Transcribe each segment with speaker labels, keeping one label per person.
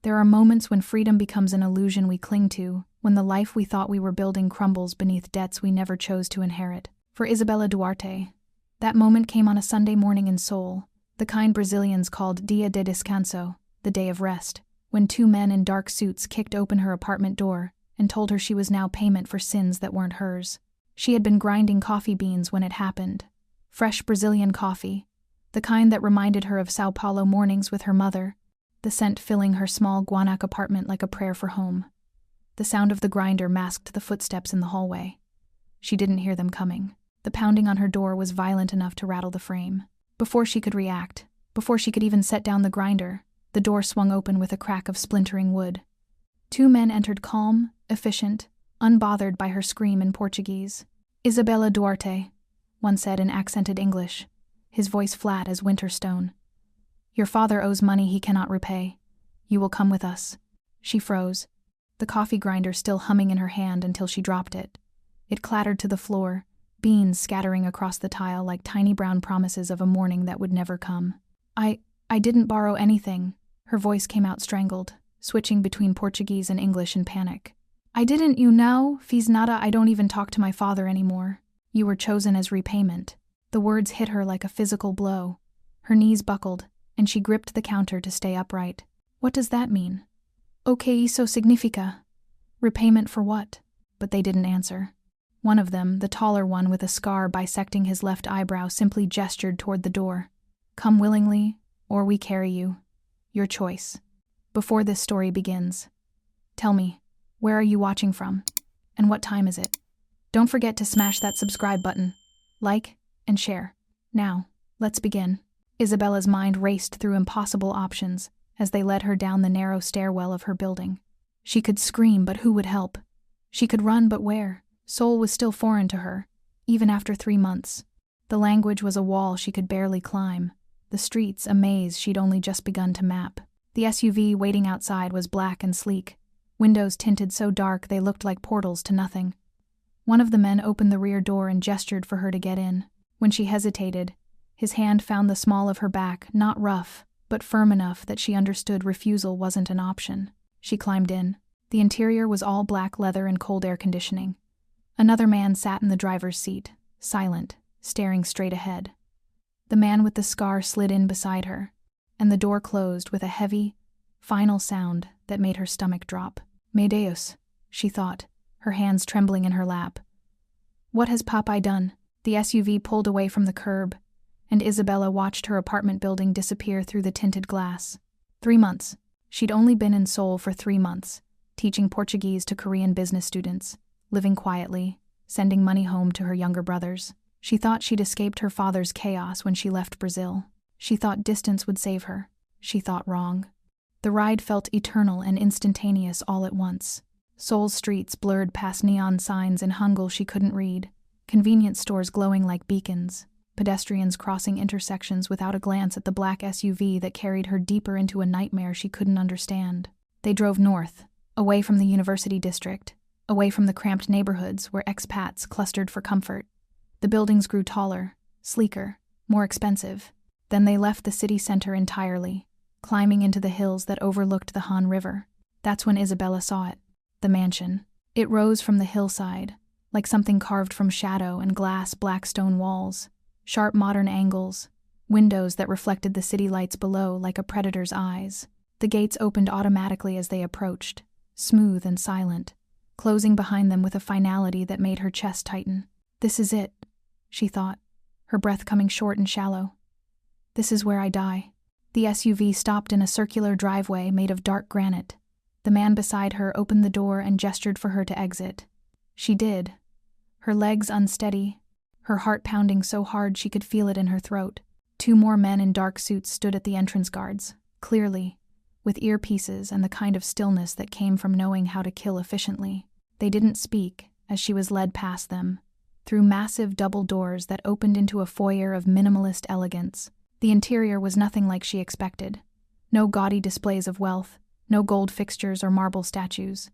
Speaker 1: There are moments when freedom becomes an illusion we cling to, when the life we thought we were building crumbles beneath debts we never chose to inherit. For Isabella Duarte, that moment came on a Sunday morning in Seoul, the kind Brazilians called Dia de Descanso, the day of rest, when two men in dark suits kicked open her apartment door and told her she was now payment for sins that weren't hers. She had been grinding coffee beans when it happened. Fresh Brazilian coffee, the kind that reminded her of Sao Paulo mornings with her mother, the scent filling her small Guanac apartment like a prayer for home. The sound of the grinder masked the footsteps in the hallway. She didn't hear them coming. The pounding on her door was violent enough to rattle the frame. Before she could react, before she could even set down the grinder, the door swung open with a crack of splintering wood. Two men entered calm, efficient, unbothered by her scream in Portuguese. "Isabella Duarte," one said in accented English, his voice flat as winter stone. "Your father owes money he cannot repay. You will come with us." She froze, the coffee grinder still humming in her hand until she dropped it. It clattered to the floor, beans scattering across the tile like tiny brown promises of a morning that would never come. I didn't borrow anything." Her voice came out strangled, switching between Portuguese and English in panic. "I didn't, you know, fiz nada. I don't even talk to my father anymore. You were chosen as repayment." The words hit her like a physical blow. Her knees buckled, and she gripped the counter to stay upright. "What does that mean?" "O que isso significa?" "Repayment for what?" But they didn't answer. One of them, the taller one with a scar bisecting his left eyebrow, simply gestured toward the door. "Come willingly, or we carry you. Your choice." Before this story begins, tell me, where are you watching from? And what time is it? Don't forget to smash that subscribe button, like, and share. Now, let's begin. Isabella's mind raced through impossible options as they led her down the narrow stairwell of her building. She could scream, but who would help? She could run, but where? Seoul was still foreign to her, even after 3 months. The language was a wall she could barely climb, the streets a maze she'd only just begun to map. The SUV waiting outside was black and sleek, windows tinted so dark they looked like portals to nothing. One of the men opened the rear door and gestured for her to get in. When she hesitated, his hand found the small of her back, not rough, but firm enough that she understood refusal wasn't an option. She climbed in. The interior was all black leather and cold air conditioning. Another man sat in the driver's seat, silent, staring straight ahead. The man with the scar slid in beside her, and the door closed with a heavy, final sound that made her stomach drop. "Me Deus," she thought, her hands trembling in her lap. What has Popeye done? The SUV pulled away from the curb, and Isabella watched her apartment building disappear through the tinted glass. 3 months. She'd only been in Seoul for 3 months, teaching Portuguese to Korean business students, living quietly, sending money home to her younger brothers. She thought she'd escaped her father's chaos when she left Brazil. She thought distance would save her. She thought wrong. The ride felt eternal and instantaneous all at once. Seoul's streets blurred past neon signs in Hangul she couldn't read, convenience stores glowing like beacons, pedestrians crossing intersections without a glance at the black SUV that carried her deeper into a nightmare she couldn't understand. They drove north, away from the university district, away from the cramped neighborhoods where expats clustered for comfort. The buildings grew taller, sleeker, more expensive. Then they left the city center entirely, climbing into the hills that overlooked the Han River. That's when Isabella saw it, the mansion. It rose from the hillside, like something carved from shadow and glass black stone walls, sharp modern angles, windows that reflected the city lights below like a predator's eyes. The gates opened automatically as they approached, smooth and silent, closing behind them with a finality that made her chest tighten. "This is it," she thought, her breath coming short and shallow. "This is where I die." The SUV stopped in a circular driveway made of dark granite. The man beside her opened the door and gestured for her to exit. She did, her legs unsteady, her heart pounding so hard she could feel it in her throat. 2 more men in dark suits stood at the entrance guards, clearly, with earpieces and the kind of stillness that came from knowing how to kill efficiently. They didn't speak as she was led past them, through massive double doors that opened into a foyer of minimalist elegance. The interior was nothing like she expected. No gaudy displays of wealth, no gold fixtures or marble statues.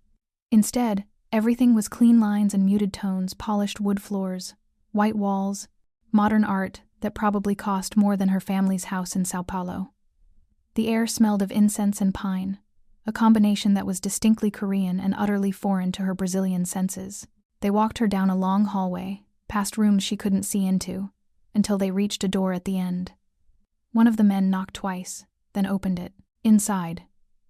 Speaker 1: Instead, everything was clean lines and muted tones, polished wood floors, white walls, modern art that probably cost more than her family's house in Sao Paulo. The air smelled of incense and pine, a combination that was distinctly Korean and utterly foreign to her Brazilian senses. They walked her down a long hallway, past rooms she couldn't see into, until they reached a door at the end. One of the men knocked twice, then opened it. "Inside,"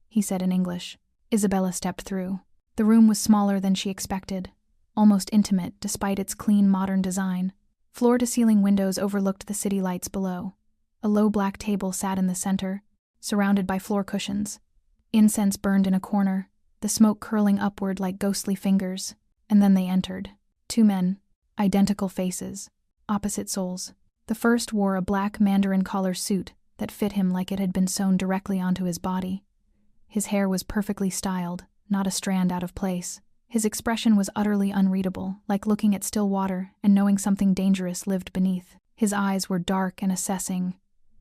Speaker 1: he said in English. Isabella stepped through. The room was smaller than she expected, almost intimate despite its clean modern design. Floor-to-ceiling windows overlooked the city lights below. A low black table sat in the center, surrounded by floor cushions. Incense burned in a corner, the smoke curling upward like ghostly fingers, and then they entered. 2 men, identical faces, opposite souls. The first wore a black mandarin collar suit that fit him like it had been sewn directly onto his body. His hair was perfectly styled, not a strand out of place. His expression was utterly unreadable, like looking at still water and knowing something dangerous lived beneath. His eyes were dark and assessing,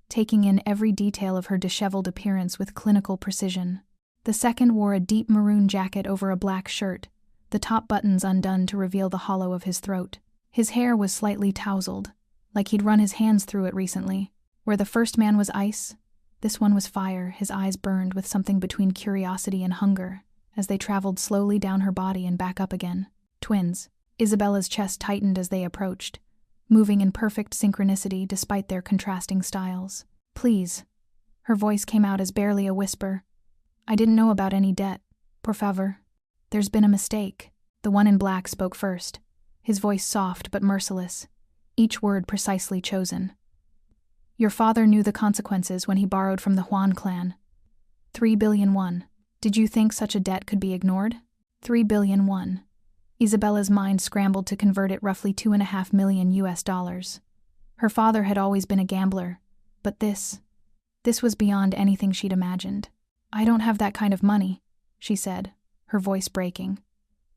Speaker 1: taking in every detail of her disheveled appearance with clinical precision. The second wore a deep maroon jacket over a black shirt, the top buttons undone to reveal the hollow of his throat. His hair was slightly tousled, like he'd run his hands through it recently. Where the first man was ice, this one was fire. His eyes burned with something between curiosity and hunger as they traveled slowly down her body and back up again. Twins. Isabella's chest tightened as they approached, moving in perfect synchronicity despite their contrasting styles. "Please." Her voice came out as barely a whisper. "I didn't know about any debt. Por favor. There's been a mistake." The one in black spoke first, his voice soft but merciless, each word precisely chosen. "Your father knew the consequences when he borrowed from the Huan clan. 3 billion won. Did you think such a debt could be ignored? 3 billion won." Isabella's mind scrambled to convert it roughly $2.5 million US. Her father had always been a gambler, but this was beyond anything she'd imagined. "I don't have that kind of money," she said, her voice breaking.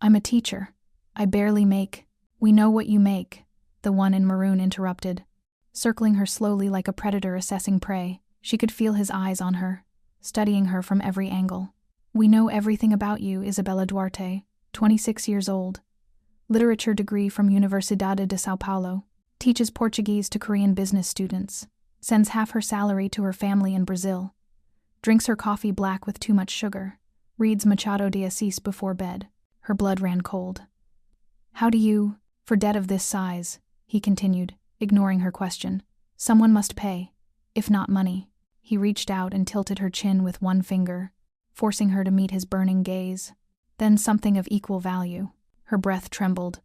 Speaker 1: "I'm a teacher. I barely make—" "We know what you make," the one in maroon interrupted. Circling her slowly like a predator assessing prey, she could feel his eyes on her, studying her from every angle. "We know everything about you, Isabella Duarte, 26 years old. Literature degree from Universidade de São Paulo. Teaches Portuguese to Korean business students. Sends half her salary to her family in Brazil. Drinks her coffee black with too much sugar. Reads Machado de Assis before bed." Her blood ran cold. "How do you, for debt of this size," he continued, ignoring her question. "Someone must pay, if not money." He reached out and tilted her chin with one finger, forcing her to meet his burning gaze. "Then something of equal value." Her breath trembled.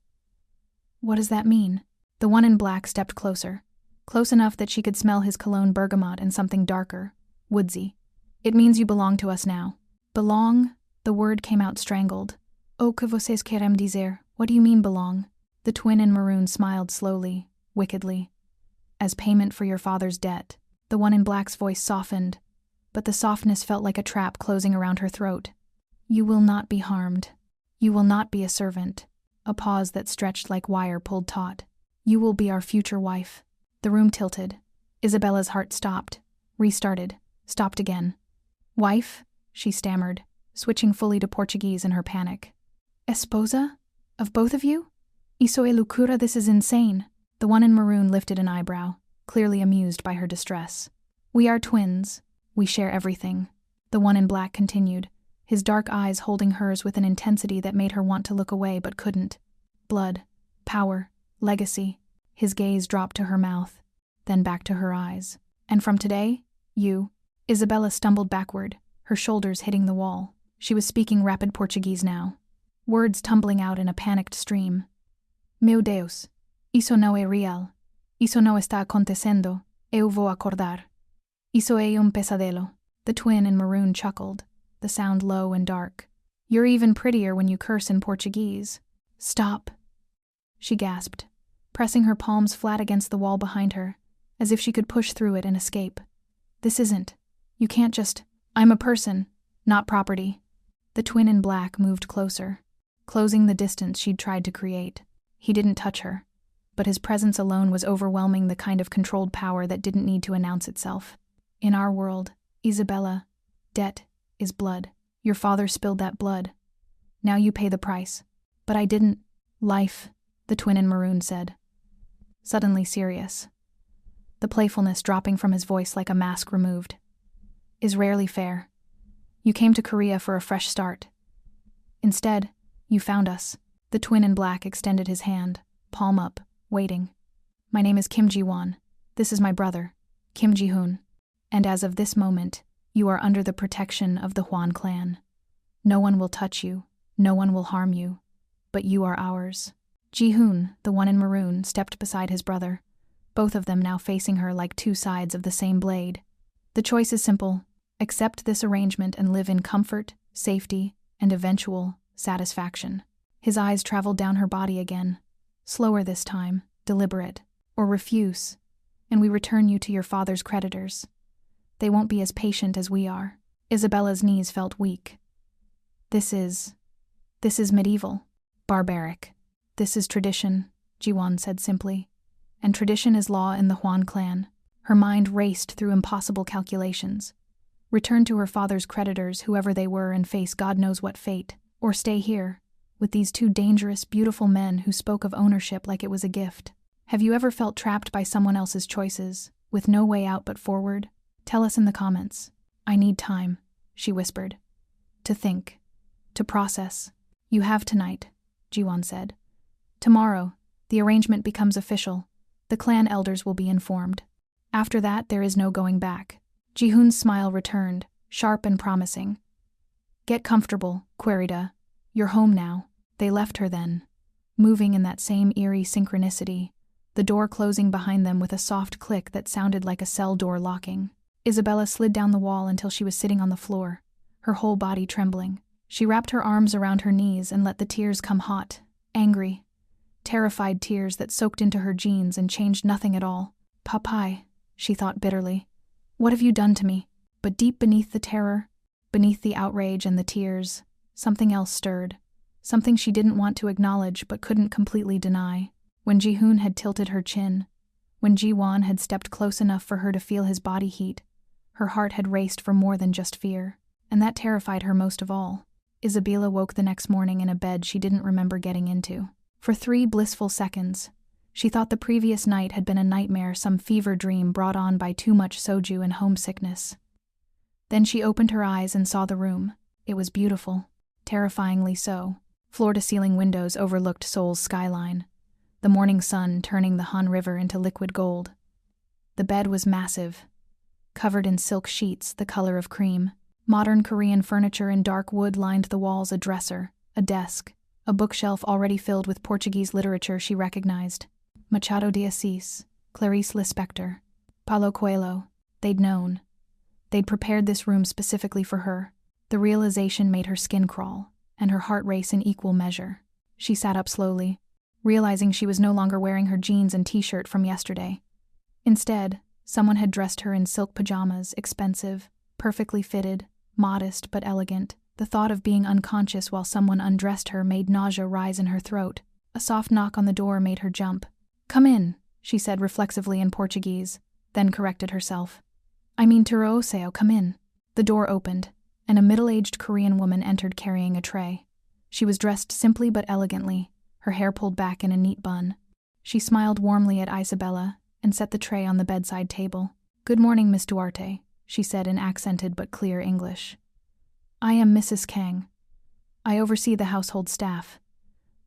Speaker 1: "What does that mean?" The one in black stepped closer, close enough that she could smell his cologne bergamot and something darker, woodsy. "It means you belong to us now." "Belong?" The word came out strangled. "O que vocês querem dizer? What do you mean, belong?" The twin in maroon smiled slowly, wickedly. "As payment for your father's debt." The one in black's voice softened, but the softness felt like a trap closing around her throat. "You will not be harmed. You will not be a servant." A pause that stretched like wire pulled taut. "You will be our future wife." The room tilted. Isabella's heart stopped, restarted, stopped again. "Wife?" she stammered, switching fully to Portuguese in her panic. "Esposa? Of both of you? Isso é loucura, this is insane." The one in maroon lifted an eyebrow, clearly amused by her distress. "We are twins. We share everything." The one in black continued, his dark eyes holding hers with an intensity that made her want to look away but couldn't. "Blood, power, legacy." His gaze dropped to her mouth, then back to her eyes. "And from today, you—" Isabella stumbled backward, her shoulders hitting the wall. She was speaking rapid Portuguese now, words tumbling out in a panicked stream. "Meu Deus, isso não é real. Isso não está acontecendo. Eu vou acordar. Isso é pesadelo." The twin in maroon chuckled, the sound low and dark. "You're even prettier when you curse in Portuguese." "Stop," she gasped, pressing her palms flat against the wall behind her, as if she could push through it and escape. "This isn't. You can't just— I'm a person, not property." The twin in black moved closer, closing the distance she'd tried to create. He didn't touch her, but his presence alone was overwhelming, the kind of controlled power that didn't need to announce itself. "In our world, Isabella, debt is blood. Your father spilled that blood. Now you pay the price." "But I didn't." "Life," the twin in maroon said, suddenly serious, the playfulness dropping from his voice like a mask removed, "is rarely fair. You came to Korea for a fresh start. Instead, you found us. The twin in black extended his hand, palm up, waiting. My name is Kim Ji-Won. This is my brother, Kim Ji-Hoon. And as of this moment, you are under the protection of the Hwan clan. No one will touch you, no one will harm you, but you are ours. Ji-Hoon, the one in maroon, stepped beside his brother, both of them now facing her like two sides of the same blade. The choice is simple: accept this arrangement and live in comfort, safety, and eventual satisfaction. His eyes traveled down her body again, slower this time, deliberate. Or refuse, and we return you to your father's creditors. They won't be as patient as we are. Isabella's knees felt weak. This is medieval, barbaric. This is tradition, Ji-Won said simply. And tradition is law in the Hwan clan. Her mind raced through impossible calculations. Return to her father's creditors, whoever they were, and face God knows what fate. Or stay here, with these two dangerous, beautiful men who spoke of ownership like it was a gift. Have you ever felt trapped by someone else's choices, with no way out but forward? Tell us in the comments. I need time, she whispered. To think. To process. You have tonight, Ji-Won said. Tomorrow, the arrangement becomes official. The clan elders will be informed. After that, there is no going back. Ji-Hoon's smile returned, sharp and promising. Get comfortable, Querida. You're home now. They left her then, moving in that same eerie synchronicity, the door closing behind them with a soft click that sounded like a cell door locking. Isabella slid down the wall until she was sitting on the floor, her whole body trembling. She wrapped her arms around her knees and let the tears come hot, angry, terrified tears that soaked into her jeans and changed nothing at all. Papai, she thought bitterly. What have you done to me? But deep beneath the terror, beneath the outrage and the tears, something else stirred. Something she didn't want to acknowledge but couldn't completely deny. When Ji-Hoon had tilted her chin, when Ji-Won had stepped close enough for her to feel his body heat, her heart had raced for more than just fear, and that terrified her most of all. Isabella woke the next morning in a bed she didn't remember getting into. For 3 blissful seconds, she thought the previous night had been a nightmare, some fever dream brought on by too much soju and homesickness. Then she opened her eyes and saw the room. It was beautiful, terrifyingly so. Floor-to-ceiling windows overlooked Seoul's skyline, the morning sun turning the Han River into liquid gold. The bed was massive, covered in silk sheets the color of cream. Modern Korean furniture in dark wood lined the walls, a dresser, a desk, a bookshelf already filled with Portuguese literature she recognized. Machado de Assis, Clarice Lispector, Paulo Coelho. They'd known. They'd prepared this room specifically for her. The realization made her skin crawl, and her heart race in equal measure. She sat up slowly, realizing she was no longer wearing her jeans and t-shirt from yesterday. Instead, someone had dressed her in silk pajamas, expensive, perfectly fitted, modest but elegant. The thought of being unconscious while someone undressed her made nausea rise in her throat. A soft knock on the door made her jump. "Come in," she said reflexively in Portuguese, then corrected herself. "I mean Turo-seo, come in." The door opened, and a middle-aged Korean woman entered carrying a tray. She was dressed simply but elegantly, her hair pulled back in a neat bun. She smiled warmly at Isabella and set the tray on the bedside table. "Good morning, Miss Duarte," she said in accented but clear English. "I am Mrs. Kang. I oversee the household staff.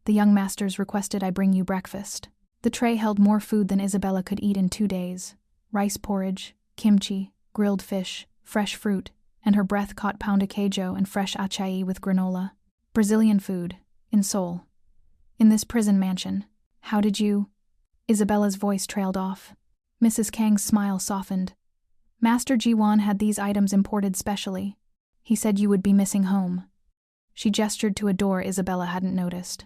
Speaker 1: The young masters requested I bring you breakfast." The tray held more food than Isabella could eat in 2 days. Rice porridge, kimchi, grilled fish, fresh fruit, and her breath caught pound de queijo and fresh acai with granola. Brazilian food, in Seoul. In this prison mansion. "How did you—" Isabella's voice trailed off. Mrs. Kang's smile softened. "Master Ji-Won had these items imported specially. He said you would be missing home." She gestured to a door Isabella hadn't noticed.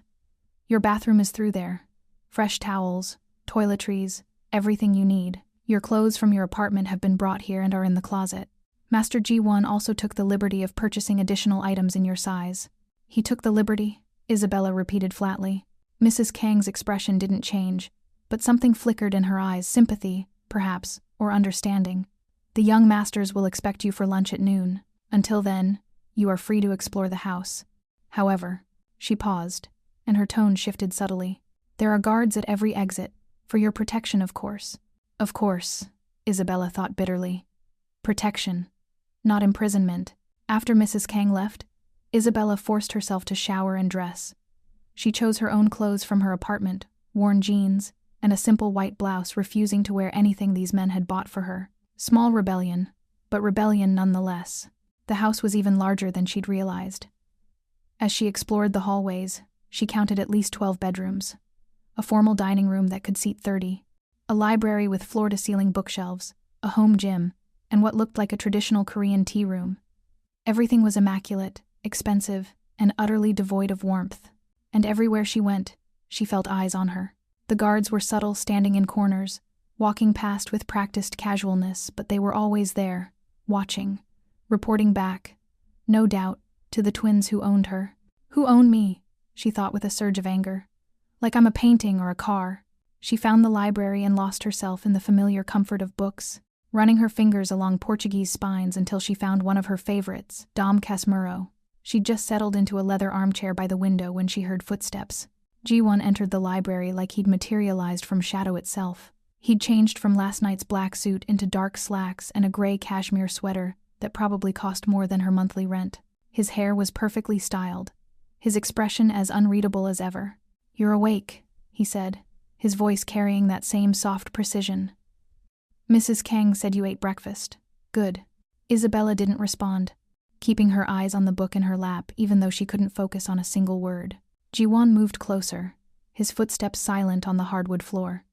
Speaker 1: "Your bathroom is through there. Fresh towels, toiletries, everything you need. Your clothes from your apartment have been brought here and are in the closet. Master Ji-Won also took the liberty of purchasing additional items in your size." "He took the liberty," Isabella repeated flatly. Mrs. Kang's expression didn't change, but something flickered in her eyes, sympathy, perhaps, or understanding. "The young masters will expect you for lunch at noon. Until then, you are free to explore the house. However," she paused, and her tone shifted subtly. "There are guards at every exit, for your protection, of course." Of course, Isabella thought bitterly. Protection, not imprisonment. After Mrs. Kang left, Isabella forced herself to shower and dress. She chose her own clothes from her apartment, worn jeans, and a simple white blouse, refusing to wear anything these men had bought for her. Small rebellion, but rebellion nonetheless. The house was even larger than she'd realized. As she explored the hallways, she counted at least 12 bedrooms, a formal dining room that could seat 30, a library with floor-to-ceiling bookshelves, a home gym, and what looked like a traditional Korean tea room. Everything was immaculate, expensive, and utterly devoid of warmth. And everywhere she went, she felt eyes on her. The guards were subtle, standing in corners, walking past with practiced casualness, but they were always there, watching, reporting back, no doubt, to the twins who owned her. Who own me? She thought with a surge of anger. Like I'm a painting or a car. She found the library and lost herself in the familiar comfort of books, running her fingers along Portuguese spines until she found one of her favorites, Dom Casmurro. She'd just settled into a leather armchair by the window when she heard footsteps. Ji-Hoon entered the library like he'd materialized from shadow itself. He'd changed from last night's black suit into dark slacks and a gray cashmere sweater that probably cost more than her monthly rent. His hair was perfectly styled, his expression as unreadable as ever. "You're awake," he said, his voice carrying that same soft precision. "Mrs. Kang said you ate breakfast." "Good." Isabella didn't respond, keeping her eyes on the book in her lap even though she couldn't focus on a single word. Ji-Hoon moved closer, his footsteps silent on the hardwood floor.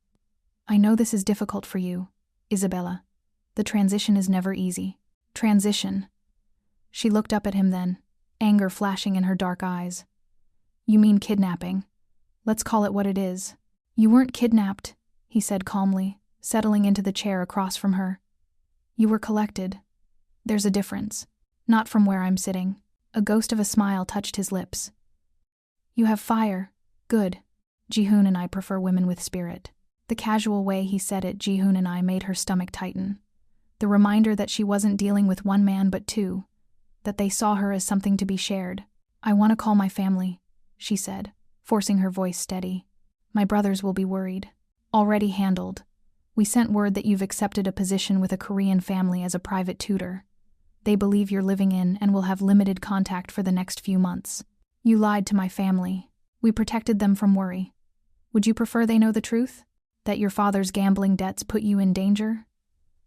Speaker 1: "I know this is difficult for you, Isabella. The transition is never easy." "Transition?" She looked up at him then, anger flashing in her dark eyes. "You mean kidnapping. Let's call it what it is." "You weren't kidnapped," he said calmly, settling into the chair across from her. "You were collected. There's a difference. Not from where I'm sitting." A ghost of a smile touched his lips. "You have fire. Good. Ji-Hoon and I prefer women with spirit." The casual way he said it, Ji-Hoon and I, made her stomach tighten. The reminder that she wasn't dealing with one man but two, that they saw her as something to be shared. "I want to call my family," she said, forcing her voice steady. "My brothers will be worried." "Already handled. We sent word that you've accepted a position with a Korean family as a private tutor. They believe you're living in and will have limited contact for the next few months. You lied to my family. We protected them from worry. Would you prefer they know the truth? That your father's gambling debts put you in danger?"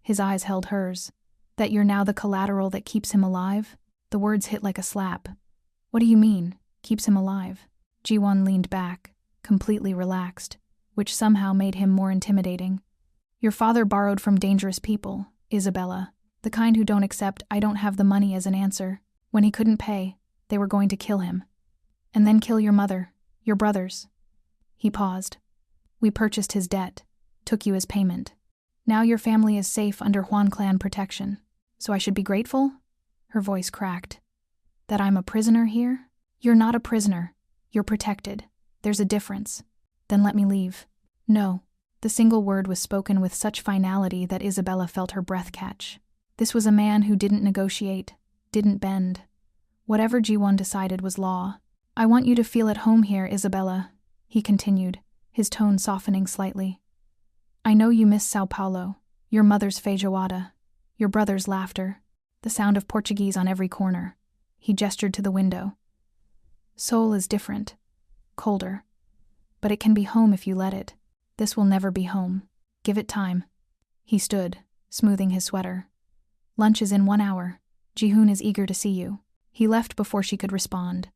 Speaker 1: His eyes held hers. "That you're now the collateral that keeps him alive?" The words hit like a slap. "What do you mean, keeps him alive?" Ji-Hoon leaned back, completely relaxed, which somehow made him more intimidating. "Your father borrowed from dangerous people, Isabella. The kind who don't accept 'I don't have the money' as an answer. When he couldn't pay, they were going to kill him. And then kill your mother, your brothers." He paused. "We purchased his debt, took you as payment. Now your family is safe under Hwan clan protection. So I should be grateful?" Her voice cracked. "That I'm a prisoner here? You're not a prisoner. You're protected. There's a difference. Then let me leave." "No." The single word was spoken with such finality that Isabella felt her breath catch. This was a man who didn't negotiate, didn't bend. Whatever Ji-Hoon decided was law. "I want you to feel at home here, Isabella," he continued, his tone softening slightly. "I know you miss Sao Paulo, your mother's feijoada, your brother's laughter, the sound of Portuguese on every corner." He gestured to the window. "Seoul is different, colder. But it can be home if you let it. This will never be home. Give it time." He stood, smoothing his sweater. "Lunch is in 1 hour. Ji-Hoon is eager to see you." He left before she could respond,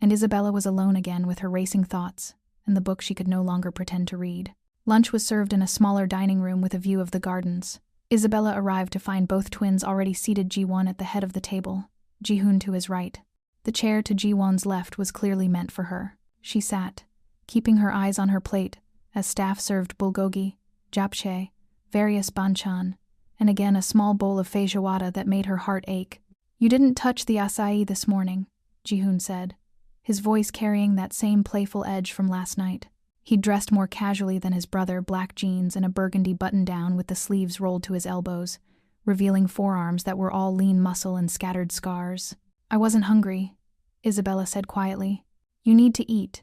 Speaker 1: and Isabella was alone again with her racing thoughts and the book she could no longer pretend to read. Lunch was served in a smaller dining room with a view of the gardens. Isabella arrived to find both twins already seated, Ji-Hoon at the head of the table, Ji-Hoon to his right. The chair to Ji-Hoon's left was clearly meant for her. She sat, keeping her eyes on her plate, as staff served bulgogi, japchae, various banchan, and again a small bowl of feijoada that made her heart ache. "You didn't touch the acai this morning," Ji-Hoon said, his voice carrying that same playful edge from last night. He'd dressed more casually than his brother, black jeans and a burgundy button-down with the sleeves rolled to his elbows, revealing forearms that were all lean muscle and scattered scars. "I wasn't hungry," Isabella said quietly. "You need to eat."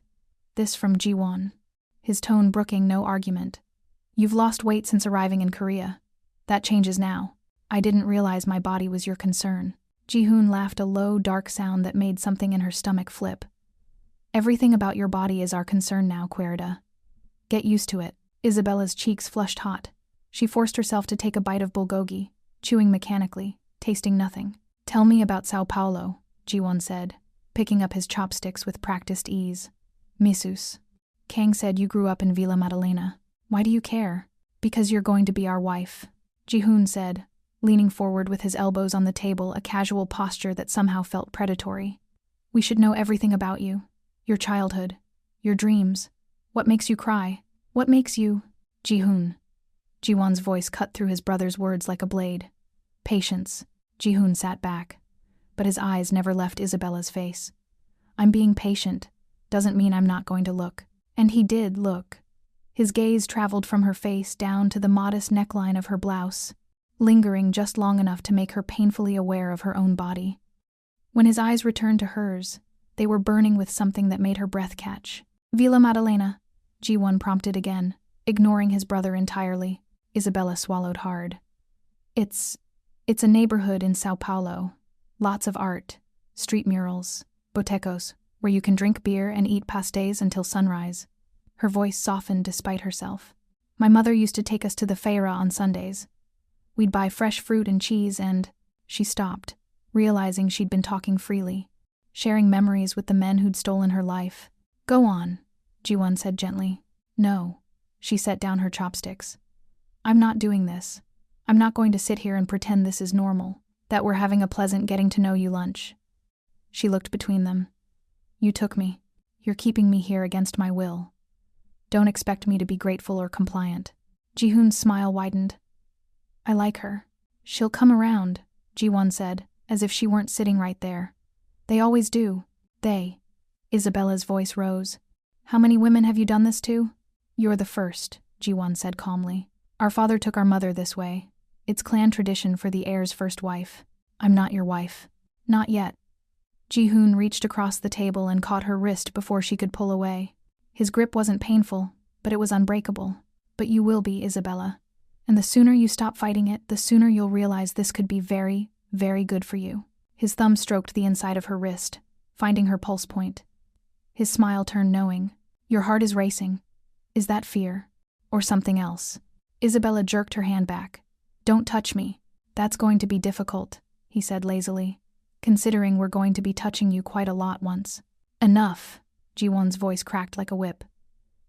Speaker 1: This from Ji-Hoon, his tone brooking no argument. "You've lost weight since arriving in Korea. That changes now. I didn't realize my body was your concern." Ji-Hoon laughed a low, dark sound that made something in her stomach flip. Everything about your body is our concern now, Querida. Get used to it. Isabella's cheeks flushed hot. She forced herself to take a bite of bulgogi, chewing mechanically, tasting nothing. Tell me about Sao Paulo, Ji-Hoon said, picking up his chopsticks with practiced ease. Missus. Kang said you grew up in Villa Madalena. Why do you care? Because you're going to be our wife, Ji-Hoon said, leaning forward with his elbows on the table, a casual posture that somehow felt predatory. We should know everything about you. Your childhood. Your dreams. What makes you cry? What makes you… Ji-Hoon. Ji-Won's voice cut through his brother's words like a blade. Patience. Ji-Hoon sat back, but his eyes never left Isabella's face. I'm being patient. Doesn't mean I'm not going to look. And he did look. His gaze traveled from her face down to the modest neckline of her blouse, lingering just long enough to make her painfully aware of her own body. When his eyes returned to hers, they were burning with something that made her breath catch. Villa Madalena, Ji-Hoon prompted again, ignoring his brother entirely. Isabella swallowed hard. It's a neighborhood in Sao Paulo. Lots of art, street murals, botecos, where you can drink beer and eat pastéis until sunrise. Her voice softened despite herself. My mother used to take us to the feira on Sundays. We'd buy fresh fruit and cheese and… She stopped, realizing she'd been talking freely, sharing memories with the men who'd stolen her life. Go on, Ji-Hoon said gently. No. She set down her chopsticks. I'm not doing this. I'm not going to sit here and pretend this is normal, that we're having a pleasant getting-to-know-you lunch. She looked between them. You took me. You're keeping me here against my will. Don't expect me to be grateful or compliant. Ji-Hoon's smile widened. I like her. She'll come around, Ji-Hoon said, as if she weren't sitting right there. They always do. They. Isabella's voice rose. How many women have you done this to? You're the first, Ji-Hoon said calmly. Our father took our mother this way. It's clan tradition for the heir's first wife. I'm not your wife. Not yet. Ji-Hoon reached across the table and caught her wrist before she could pull away. His grip wasn't painful, but it was unbreakable. But you will be, Isabella. And the sooner you stop fighting it, the sooner you'll realize this could be very, very good for you. His thumb stroked the inside of her wrist, finding her pulse point. His smile turned knowing. Your heart is racing. Is that fear? Or something else? Isabella jerked her hand back. Don't touch me. That's going to be difficult, he said lazily, considering we're going to be touching you quite a lot once. Enough, Ji-Hoon's voice cracked like a whip.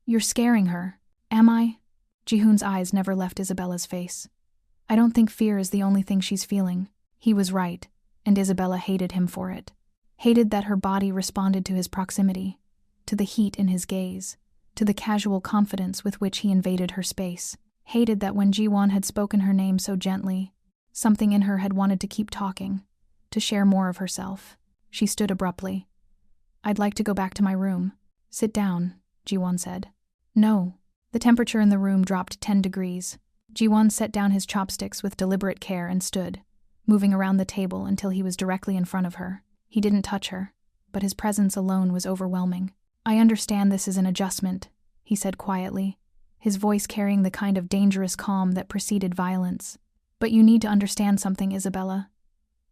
Speaker 1: You're scaring her. Am I? Ji-Hoon's eyes never left Isabella's face. I don't think fear is the only thing she's feeling. He was right, and Isabella hated him for it. Hated that her body responded to his proximity, to the heat in his gaze, to the casual confidence with which he invaded her space. Hated that when Ji-Hoon had spoken her name so gently, something in her had wanted to keep talking, to share more of herself. She stood abruptly. I'd like to go back to my room. Sit down, Ji-Hoon said. No. The temperature in the room dropped 10 degrees. Ji-Hoon set down his chopsticks with deliberate care and stood, moving around the table until he was directly in front of her. He didn't touch her, but his presence alone was overwhelming. I understand this is an adjustment, he said quietly, his voice carrying the kind of dangerous calm that preceded violence. But you need to understand something, Isabella.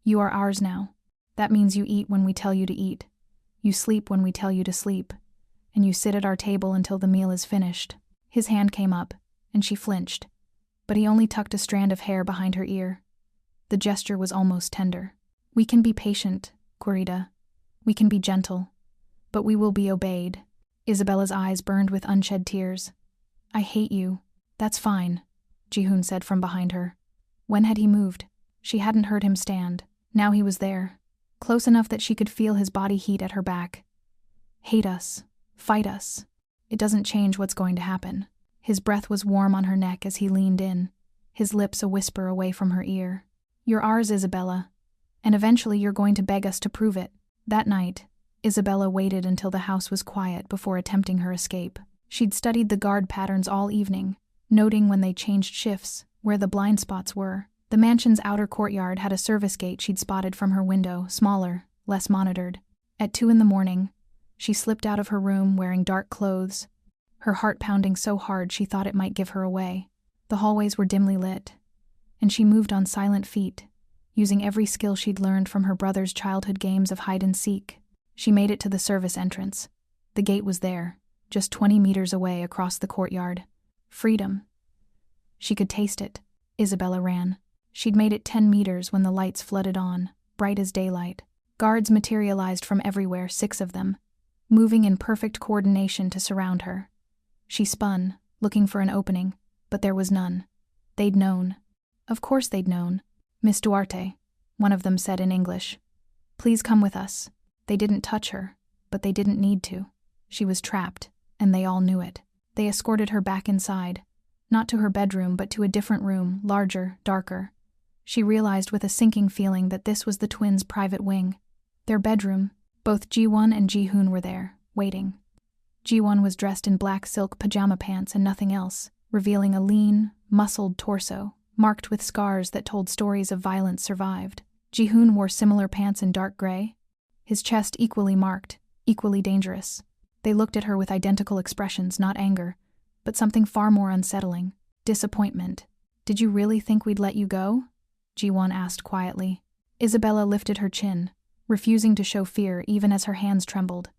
Speaker 1: You are ours now. That means you eat when we tell you to eat. You sleep when we tell you to sleep. And you sit at our table until the meal is finished. His hand came up, and she flinched, but he only tucked a strand of hair behind her ear. The gesture was almost tender. We can be patient, Querida. We can be gentle. But we will be obeyed. Isabella's eyes burned with unshed tears. I hate you. That's fine, Ji-Hoon said from behind her. When had he moved? She hadn't heard him stand. Now he was there, close enough that she could feel his body heat at her back. Hate us. Fight us. It doesn't change what's going to happen. His breath was warm on her neck as he leaned in, his lips a whisper away from her ear. You're ours, Isabella, and eventually you're going to beg us to prove it. That night, Isabella waited until the house was quiet before attempting her escape. She'd studied the guard patterns all evening, noting when they changed shifts, where the blind spots were. The mansion's outer courtyard had a service gate she'd spotted from her window, smaller, less monitored. At 2 a.m, she slipped out of her room wearing dark clothes, her heart pounding so hard she thought it might give her away. The hallways were dimly lit, and she moved on silent feet, using every skill she'd learned from her brother's childhood games of hide and seek. She made it to the service entrance. The gate was there, just 20 meters away across the courtyard. Freedom. She could taste it. Isabella ran. She'd made it 10 meters when the lights flooded on, bright as daylight. Guards materialized from everywhere, 6 of them, moving in perfect coordination to surround her. She spun, looking for an opening, but there was none. They'd known. Of course they'd known. "Miss Duarte," one of them said in English. "Please come with us." They didn't touch her, but they didn't need to. She was trapped, and they all knew it. They escorted her back inside, not to her bedroom but to a different room, larger, darker. She realized with a sinking feeling that this was the twins' private wing. Their bedroom. Both Ji-Hoon and Ji-Hoon were there, waiting. Ji-Hoon was dressed in black silk pajama pants and nothing else, revealing a lean, muscled torso, marked with scars that told stories of violence survived. Ji-Hoon wore similar pants in dark gray, his chest equally marked, equally dangerous. They looked at her with identical expressions, not anger, but something far more unsettling, disappointment. "Did you really think we'd let you go?" Ji-Hoon asked quietly. Isabella lifted her chin, refusing to show fear even as her hands trembled.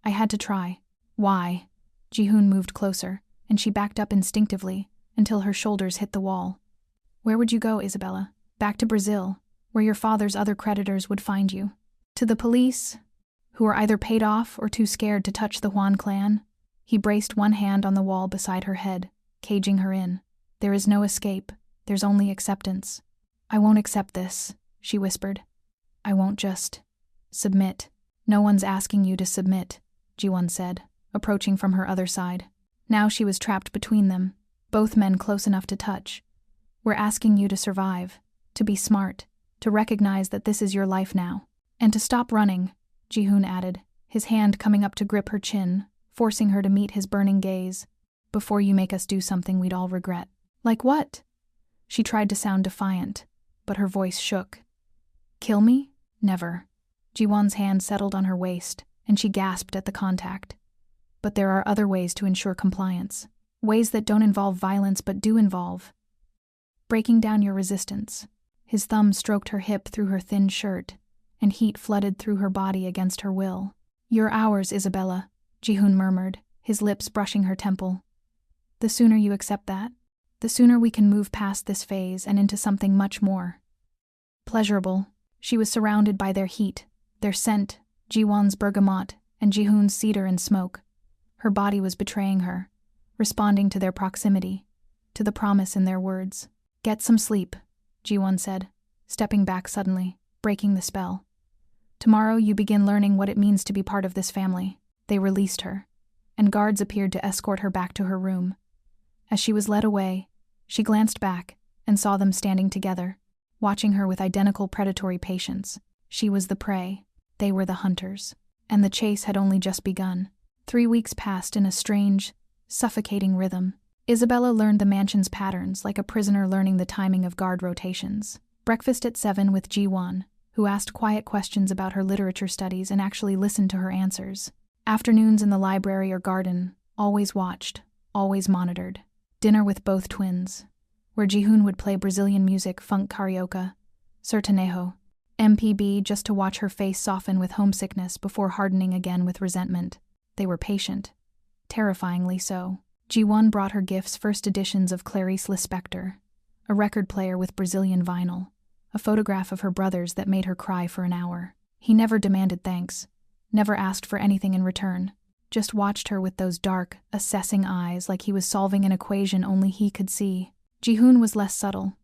Speaker 1: "I had to try." "Why?" Ji-Hoon moved closer, and she backed up instinctively until her shoulders hit the wall. "Where would you go, Isabella?" "Back to Brazil, where your father's other creditors would find you." "To the police, who are either paid off or too scared to touch the Juan clan?" He braced one hand on the wall beside her head, caging her in. "There is no escape. There's only acceptance." "I won't accept this," she whispered. "I won't just submit." "No one's asking you to submit," Ji-Hoon said, approaching from her other side. Now she was trapped between them, both men close enough to touch. "We're asking you to survive, to be smart, to recognize that this is your life now. And to stop running," Ji-Hoon added, his hand coming up to grip her chin, forcing her to meet his burning gaze. "Before you make us do something we'd all regret." "Like what?" She tried to sound defiant, but her voice shook. "Kill me? Never." Ji-Hoon's hand settled on her waist, and she gasped at the contact. "But there are other ways to ensure compliance. Ways that don't involve violence but do involve breaking down your resistance." His thumb stroked her hip through her thin shirt, and heat flooded through her body against her will. "You're ours, Isabella," Ji-Hoon murmured, his lips brushing her temple. "The sooner you accept that, the sooner we can move past this phase and into something much more pleasurable." She was surrounded by their heat, their scent, Ji-Hoon's bergamot and Ji-Hoon's cedar and smoke. Her body was betraying her, responding to their proximity, to the promise in their words. "Get some sleep," Ji-Hoon said, stepping back suddenly, breaking the spell. "Tomorrow you begin learning what it means to be part of this family." They released her, and guards appeared to escort her back to her room. As she was led away, she glanced back and saw them standing together, watching her with identical predatory patience. She was the prey, they were the hunters, and the chase had only just begun. 3 weeks passed in a strange, suffocating rhythm. Isabella learned the mansion's patterns like a prisoner learning the timing of guard rotations. Breakfast at 7 with Ji-Hoon, who asked quiet questions about her literature studies and actually listened to her answers. Afternoons in the library or garden, always watched, always monitored. Dinner with both twins, where Ji-Hoon would play Brazilian music, funk karaoke, sertanejo, MPB, just to watch her face soften with homesickness before hardening again with resentment. They were patient, terrifyingly so. Ji-Hoon brought her gifts, first editions of Clarice Lispector, a record player with Brazilian vinyl, a photograph of her brothers that made her cry for an hour. He never demanded thanks, never asked for anything in return, just watched her with those dark, assessing eyes like he was solving an equation only he could see. Ji-Hoon was less subtle.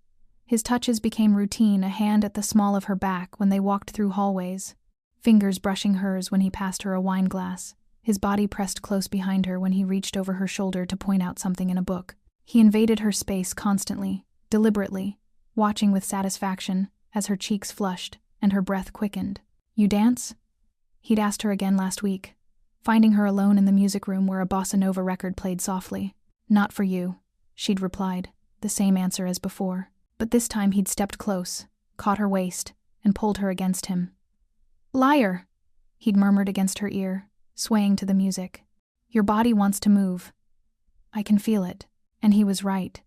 Speaker 1: His touches became routine, a hand at the small of her back when they walked through hallways, fingers brushing hers when he passed her a wine glass, his body pressed close behind her when he reached over her shoulder to point out something in a book. He invaded her space constantly, deliberately, watching with satisfaction as her cheeks flushed and her breath quickened. "You dance?" He'd asked her again last week, finding her alone in the music room where a bossa nova record played softly. "Not for you," she'd replied, the same answer as before. But this time he'd stepped close, caught her waist, and pulled her against him. "Liar," he'd murmured against her ear, swaying to the music. "Your body wants to move. I can feel it." And he was right.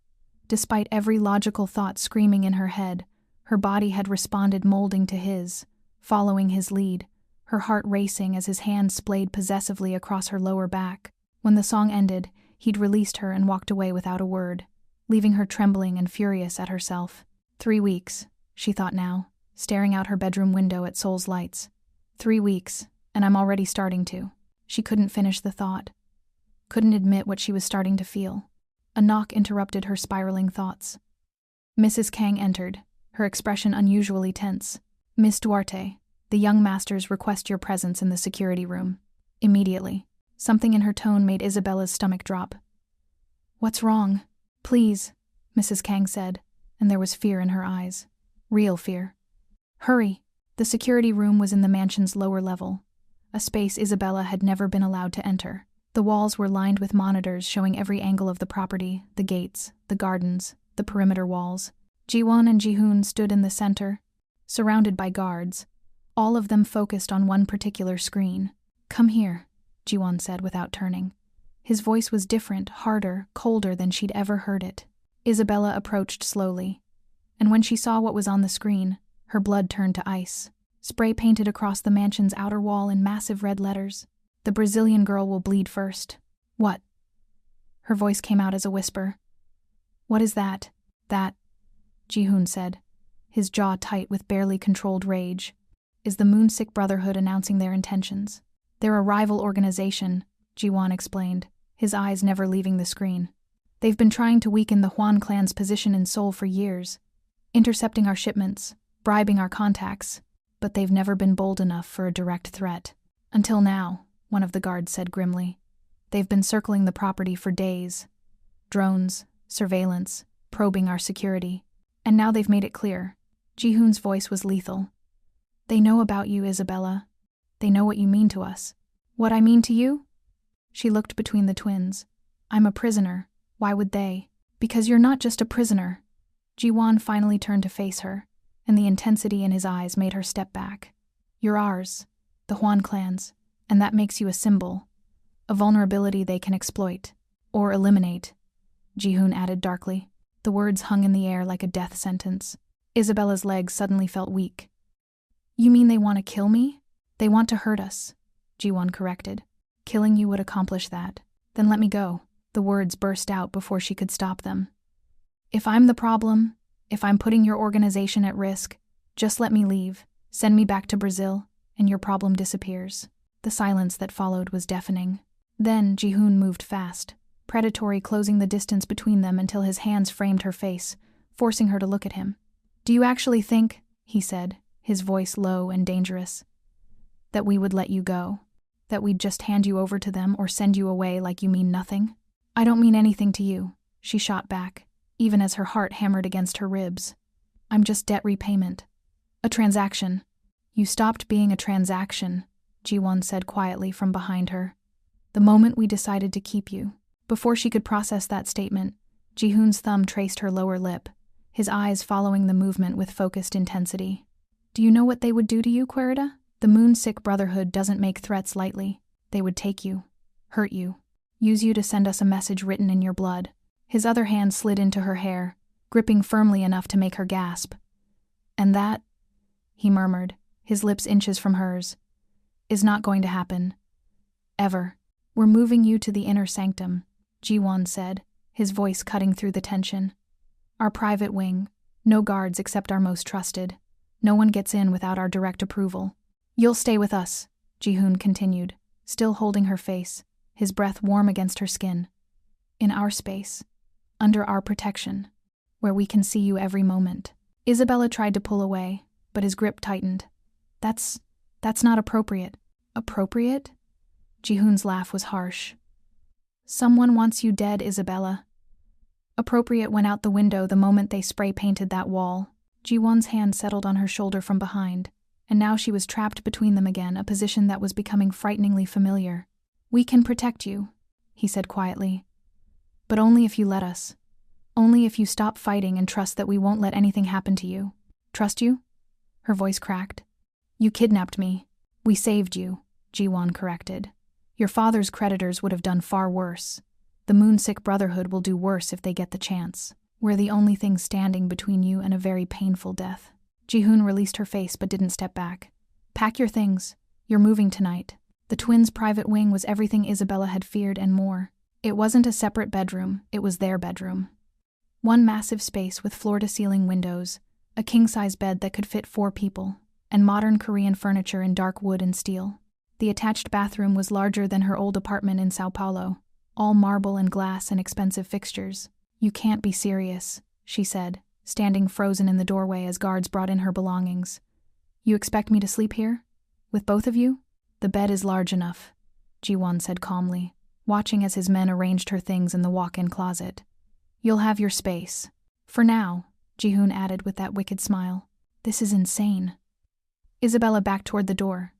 Speaker 1: Despite every logical thought screaming in her head, Her body had responded, molding to his, following his lead, her heart racing as his hand splayed possessively across her lower back. When the song ended, he'd released her and walked away without a word, leaving her trembling and furious at herself. 3 weeks, she thought now, staring out her bedroom window at Seoul's lights. 3 weeks, and I'm already starting to. She couldn't finish the thought. Couldn't admit what she was starting to feel. A knock interrupted her spiraling thoughts. Mrs. Kang entered, her expression unusually tense. "Miss Duarte, the young masters request your presence in the security room. Immediately." Something in her tone made Isabella's stomach drop. "What's wrong?" "Please," Mrs. Kang said, and there was fear in her eyes. Real fear. "Hurry." The security room was in the mansion's lower level, a space Isabella had never been allowed to enter. The walls were lined with monitors showing every angle of the property, the gates, the gardens, the perimeter walls. Ji-Hoon and Ji-Hoon stood in the center, surrounded by guards, all of them focused on one particular screen. "Come here," Ji-Hoon said without turning. His voice was different, harder, colder than she'd ever heard it. Isabella approached slowly, and when she saw what was on the screen, her blood turned to ice. Spray painted across the mansion's outer wall in massive red letters. "The Brazilian girl will bleed first." "What?" Her voice came out as a whisper. "What is that?" "That," Ji-Hoon said, his jaw tight with barely controlled rage, "is the Moonsick Brotherhood announcing their intentions. They're a rival organization," Ji-Hoon explained, his eyes never leaving the screen. "They've been trying to weaken the Hwan clan's position in Seoul for years, intercepting our shipments, bribing our contacts, but they've never been bold enough for a direct threat. Until now," one of the guards said grimly. "They've been circling the property for days. Drones, surveillance, probing our security. And now they've made it clear." Ji-Hoon's voice was lethal. "They know about you, Isabella. They know what you mean to us." "What I mean to you?" She looked between the twins. "I'm a prisoner. Why would they?" "Because you're not just a prisoner." Ji-Hoon finally turned to face her, and the intensity in his eyes made her step back. "You're ours, the Hwan clan's, and that makes you a symbol, a vulnerability they can exploit, or eliminate," Ji-Hoon added darkly. The words hung in the air like a death sentence. Isabella's legs suddenly felt weak. "You mean they want to kill me?" "They want to hurt us," Ji-Hoon corrected. "Killing you would accomplish that." "Then let me go." The words burst out before she could stop them. "If I'm the problem, if I'm putting your organization at risk, just let me leave, send me back to Brazil, and your problem disappears." The silence that followed was deafening. Then Ji-Hoon moved fast, predatory, closing the distance between them until his hands framed her face, forcing her to look at him. "Do you actually think," he said, his voice low and dangerous, "that we would let you go? That we'd just hand you over to them or send you away like you mean nothing?" "I don't mean anything to you," she shot back, even as her heart hammered against her ribs. "I'm just debt repayment. A transaction." "You stopped being a transaction," Ji-Hoon said quietly from behind her, "the moment we decided to keep you." Before she could process that statement, Ji-Hoon's thumb traced her lower lip, his eyes following the movement with focused intensity. "Do you know what they would do to you, Querida? The Moonsick Brotherhood doesn't make threats lightly. They would take you, hurt you, use you to send us a message written in your blood." His other hand slid into her hair, gripping firmly enough to make her gasp. "And that," he murmured, his lips inches from hers, "is not going to happen. Ever. We're moving you to the inner sanctum," Ji-Hoon said, his voice cutting through the tension. "Our private wing. No guards except our most trusted. No one gets in without our direct approval." "You'll stay with us," Ji-Hoon continued, still holding her face, his breath warm against her skin. "In our space. Under our protection. Where we can see you every moment." Isabella tried to pull away, but his grip tightened. That's not appropriate." "Appropriate?" Ji-Hoon's laugh was harsh. "Someone wants you dead, Isabella." Appropriate went out the window the moment they spray-painted that wall. Ji-Hoon's hand settled on her shoulder from behind, and now she was trapped between them again, a position that was becoming frighteningly familiar. "We can protect you," he said quietly. "But only if you let us. Only if you stop fighting and trust that we won't let anything happen to you." "Trust you?" Her voice cracked. "You kidnapped me. We saved you," Ji-Hoon corrected. "Your father's creditors would have done far worse. The Moonsick Brotherhood will do worse if they get the chance. We're the only thing standing between you and a very painful death." Ji-Hoon released her face but didn't step back. Pack your things. You're moving tonight. The twins' private wing was everything Isabella had feared and more. It wasn't a separate bedroom, it was their bedroom. One massive space with floor-to-ceiling windows, a king-size bed that could fit 4 people, and modern Korean furniture in dark wood and steel. The attached bathroom was larger than her old apartment in Sao Paulo, all marble and glass and expensive fixtures. You can't be serious, she said, standing frozen in the doorway as guards brought in her belongings. You expect me to sleep here? With both of you? The bed is large enough, Ji-Hoon said calmly, watching as his men arranged her things in the walk-in closet. You'll have your space. For now, Ji-Hoon added with that wicked smile. This is insane. Isabella backed toward the door,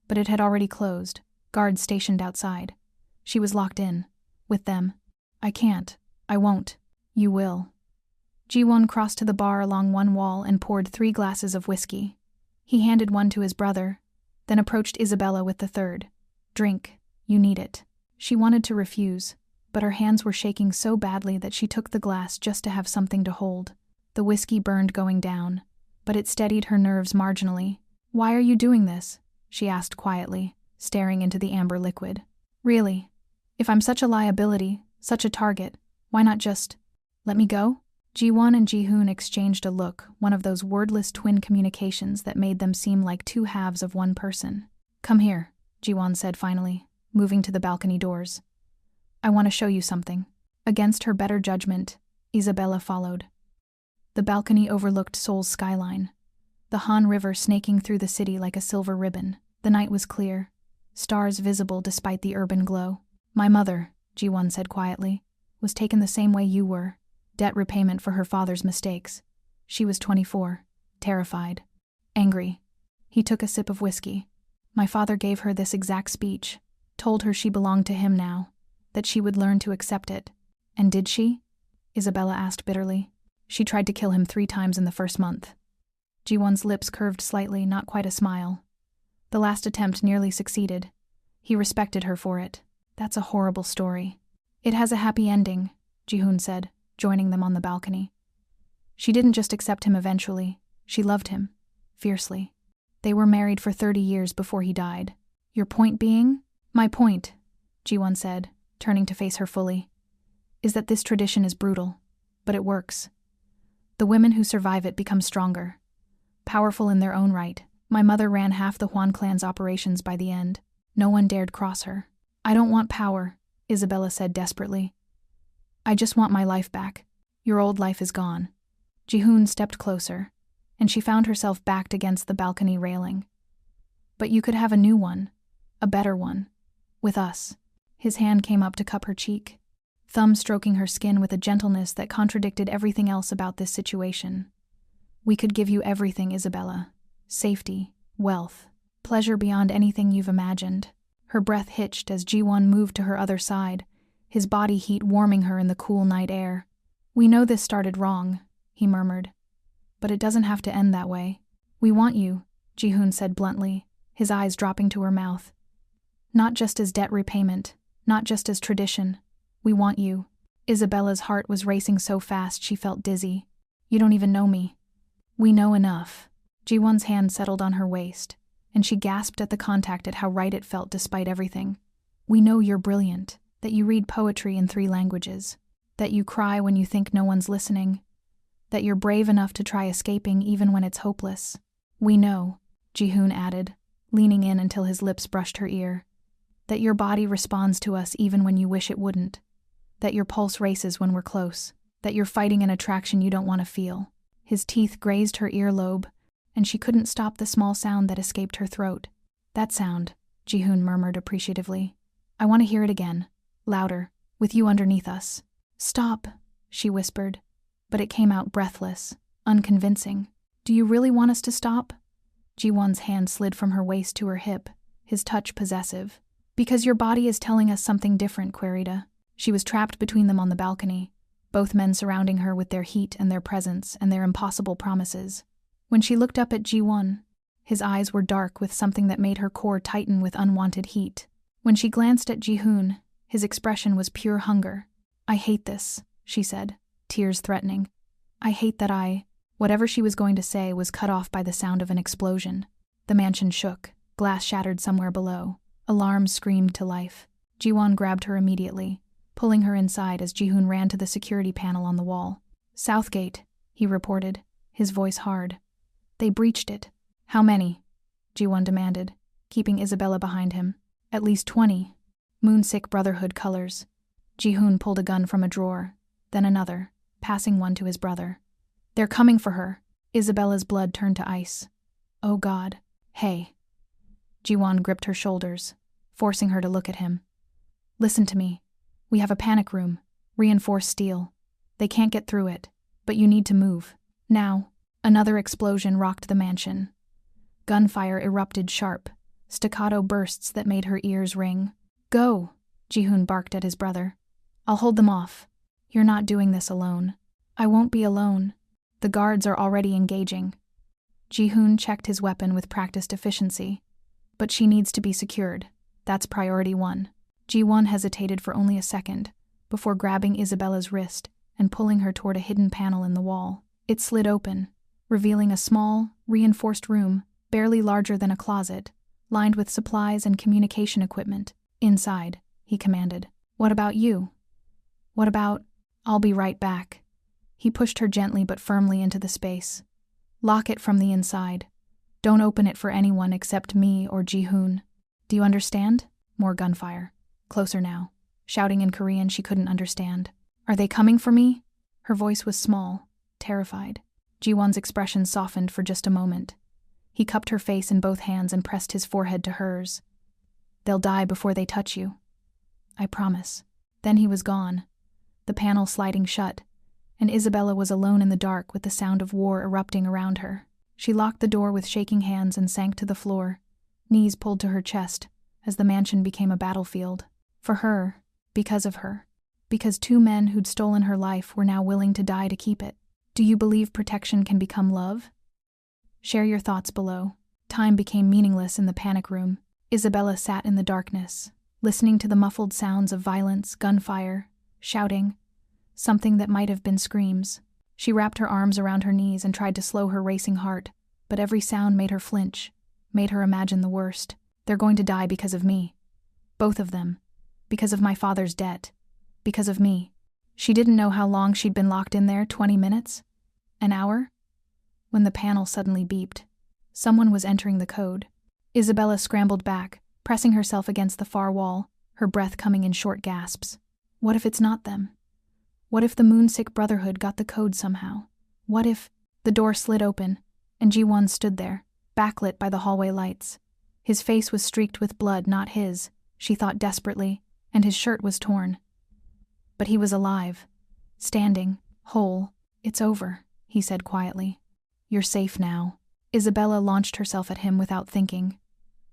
Speaker 1: but it had already closed, guards stationed outside. She was locked in, with them. I can't. I won't. You will. Ji-Hoon crossed to the bar along one wall and poured 3 glasses of whiskey. He handed one to his brother, then approached Isabella with the third. Drink. You need it. She wanted to refuse, but her hands were shaking so badly that she took the glass just to have something to hold. The whiskey burned going down, but it steadied her nerves marginally. Why are you doing this? She asked quietly, staring into the amber liquid. Really? If I'm such a liability, such a target, why not just let me go? Ji-Hoon and Ji-Hoon exchanged a look, one of those wordless twin communications that made them seem like 2 halves of one person. Come here, Ji-Hoon said finally, moving to the balcony doors. I want to show you something. Against her better judgment, Isabella followed. The balcony overlooked Seoul's skyline, the Han River snaking through the city like a silver ribbon. The night was clear, stars visible despite the urban glow. My mother, Ji-Hoon said quietly, was taken the same way you were, debt repayment for her father's mistakes. She was 24, terrified, angry. He took a sip of whiskey. My father gave her this exact speech, told her she belonged to him now, that she would learn to accept it. And did she? Isabella asked bitterly. She tried to kill him 3 times in the first month. Ji-Hoon's lips curved slightly, not quite a smile. The last attempt nearly succeeded. He respected her for it. That's a horrible story. It has a happy ending, Ji-Hoon said, joining them on the balcony. She didn't just accept him eventually, she loved him, fiercely. They were married for 30 years before he died. Your point being? My point, Ji-Hoon said, turning to face her fully, is that this tradition is brutal, but it works. The women who survive it become stronger, powerful in their own right. My mother ran half the Hwan clan's operations by the end. No one dared cross her. I don't want power, Isabella said desperately. I just want my life back. Your old life is gone. Ji-Hoon stepped closer, and she found herself backed against the balcony railing. But you could have a new one, a better one, with us. His hand came up to cup her cheek, thumb stroking her skin with a gentleness that contradicted everything else about this situation. We could give you everything, Isabella. Safety, wealth, pleasure beyond anything you've imagined. Her breath hitched as Ji-Hoon moved to her other side, his body heat warming her in the cool night air. We know this started wrong, he murmured. But it doesn't have to end that way. We want you, Ji-Hoon said bluntly, his eyes dropping to her mouth. Not just as debt repayment, not just as tradition. We want you. Isabella's heart was racing so fast she felt dizzy. You don't even know me. We know enough. Ji-Hoon's hand settled on her waist, and she gasped at the contact at how right it felt despite everything. We know you're brilliant, that you read poetry in 3 languages, that you cry when you think no one's listening, that you're brave enough to try escaping even when it's hopeless. We know, Ji-Hoon added, leaning in until his lips brushed her ear, that your body responds to us even when you wish it wouldn't, that your pulse races when we're close, that you're fighting an attraction you don't want to feel. His teeth grazed her earlobe, and she couldn't stop the small sound that escaped her throat. That sound, Ji-Hoon murmured appreciatively. I want to hear it again, louder, with you underneath us. Stop, she whispered, but it came out breathless, unconvincing. Do you really want us to stop? Ji-Hoon's hand slid from her waist to her hip, his touch possessive. Because your body is telling us something different, Querida. She was trapped between them on the balcony, both men surrounding her with their heat and their presence and their impossible promises. When she looked up at Ji-Hoon, his eyes were dark with something that made her core tighten with unwanted heat. When she glanced at Ji-Hoon, his expression was pure hunger. I hate this, she said, tears threatening. I hate that Whatever she was going to say was cut off by the sound of an explosion. The mansion shook, glass shattered somewhere below. Alarms screamed to life. Ji-Hoon grabbed her immediately, pulling her inside as Ji-Hoon ran to the security panel on the wall. "Southgate," he reported, his voice hard. "They breached it." "How many?" Ji-Hoon demanded, keeping Isabella behind him. "At least 20. Moonsick Brotherhood colors." Ji-Hoon pulled a gun from a drawer, then another, passing one to his brother. "They're coming for her." Isabella's blood turned to ice. "Oh God. Hey." Ji-Hoon gripped her shoulders, forcing her to look at him. "Listen to me. We have a panic room, reinforced steel. They can't get through it, but you need to move. Now." Another explosion rocked the mansion. Gunfire erupted sharp, staccato bursts that made her ears ring. "Go," Ji-Hoon barked at his brother. "I'll hold them off. You're not doing this alone." "I won't be alone. The guards are already engaging." Ji-Hoon checked his weapon with practiced efficiency. "But she needs to be secured. That's priority 1. Ji-Hoon hesitated for only a second, before grabbing Isabella's wrist and pulling her toward a hidden panel in the wall. It slid open, revealing a small, reinforced room, barely larger than a closet, lined with supplies and communication equipment. "Inside," he commanded. "What about you?" "What about—" "I'll be right back." He pushed her gently but firmly into the space. "Lock it from the inside. Don't open it for anyone except me or Ji-Hoon. Do you understand?" More gunfire. Closer now, shouting in Korean she couldn't understand. "Are they coming for me?" Her voice was small, terrified. Ji-Won's expression softened for just a moment. He cupped her face in both hands and pressed his forehead to hers. "They'll die before they touch you. I promise." Then he was gone, the panel sliding shut, and Isabella was alone in the dark with the sound of war erupting around her. She locked the door with shaking hands and sank to the floor, knees pulled to her chest, as the mansion became a battlefield. For her, because of her, because 2 men who'd stolen her life were now willing to die to keep it. Do you believe protection can become love? Share your thoughts below. Time became meaningless in the panic room. Isabella sat in the darkness, listening to the muffled sounds of violence, gunfire, shouting, something that might have been screams. She wrapped her arms around her knees and tried to slow her racing heart, but every sound made her flinch, made her imagine the worst. They're going to die because of me. Both of them. Because of my father's debt. Because of me. She didn't know how long she'd been locked in there, 20 minutes? An hour? When the panel suddenly beeped. Someone was entering the code. Isabella scrambled back, pressing herself against the far wall, her breath coming in short gasps. What if it's not them? What if the Moonsick Brotherhood got the code somehow? What if— The door slid open, and Ji-Hoon stood there, backlit by the hallway lights. His face was streaked with blood, not his, she thought desperately, and his shirt was torn. But he was alive, standing, whole. "It's over," he said quietly. "You're safe now." Isabella launched herself at him without thinking,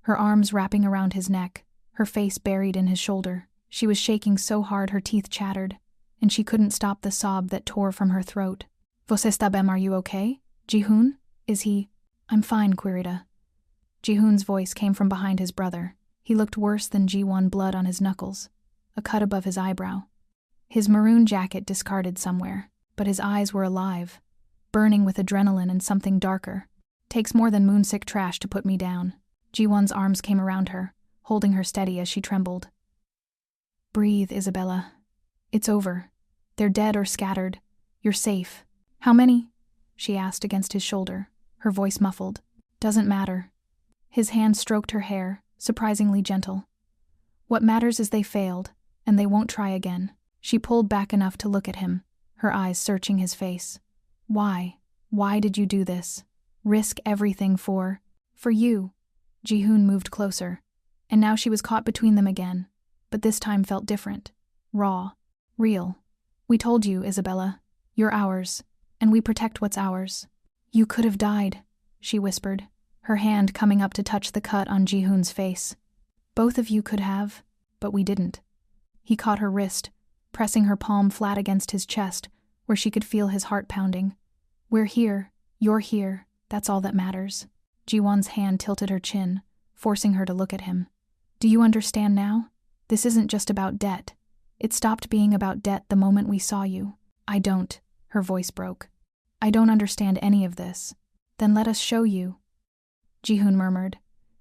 Speaker 1: her arms wrapping around his neck, her face buried in his shoulder. She was shaking so hard her teeth chattered, and she couldn't stop the sob that tore from her throat. "Você está bem? Are you okay? Ji-Hoon? Is he—" "I'm fine, Querida." Ji-Hoon's voice came from behind his brother. He looked worse than Ji-Won, blood on his knuckles, a cut above his eyebrow. His maroon jacket discarded somewhere, but his eyes were alive, burning with adrenaline and something darker. "Takes more than moonsick trash to put me down." Ji-Won's arms came around her, holding her steady as she trembled. "Breathe, Isabella. It's over. They're dead or scattered. You're safe." "How many?" she asked against his shoulder, her voice muffled. "Doesn't matter." His hand stroked her hair, surprisingly gentle. "What matters is they failed, and they won't try again." She pulled back enough to look at him, her eyes searching his face. "Why? Why did you do this? Risk everything for you?" Ji-Hoon moved closer, and now she was caught between them again, but this time felt different. Raw. Real. "We told you, Isabella. You're ours, and we protect what's ours." "You could have died," she whispered, her hand coming up to touch the cut on Ji-Hoon's face. "Both of you could have, but we didn't." He caught her wrist, pressing her palm flat against his chest, where she could feel his heart pounding. "We're here. You're here. That's all that matters." Ji-Won's hand tilted her chin, forcing her to look at him. "Do you understand now? This isn't just about debt. It stopped being about debt the moment we saw you." "I don't." Her voice broke. I don't understand any of this. Then let us show you. Ji-Hoon murmured,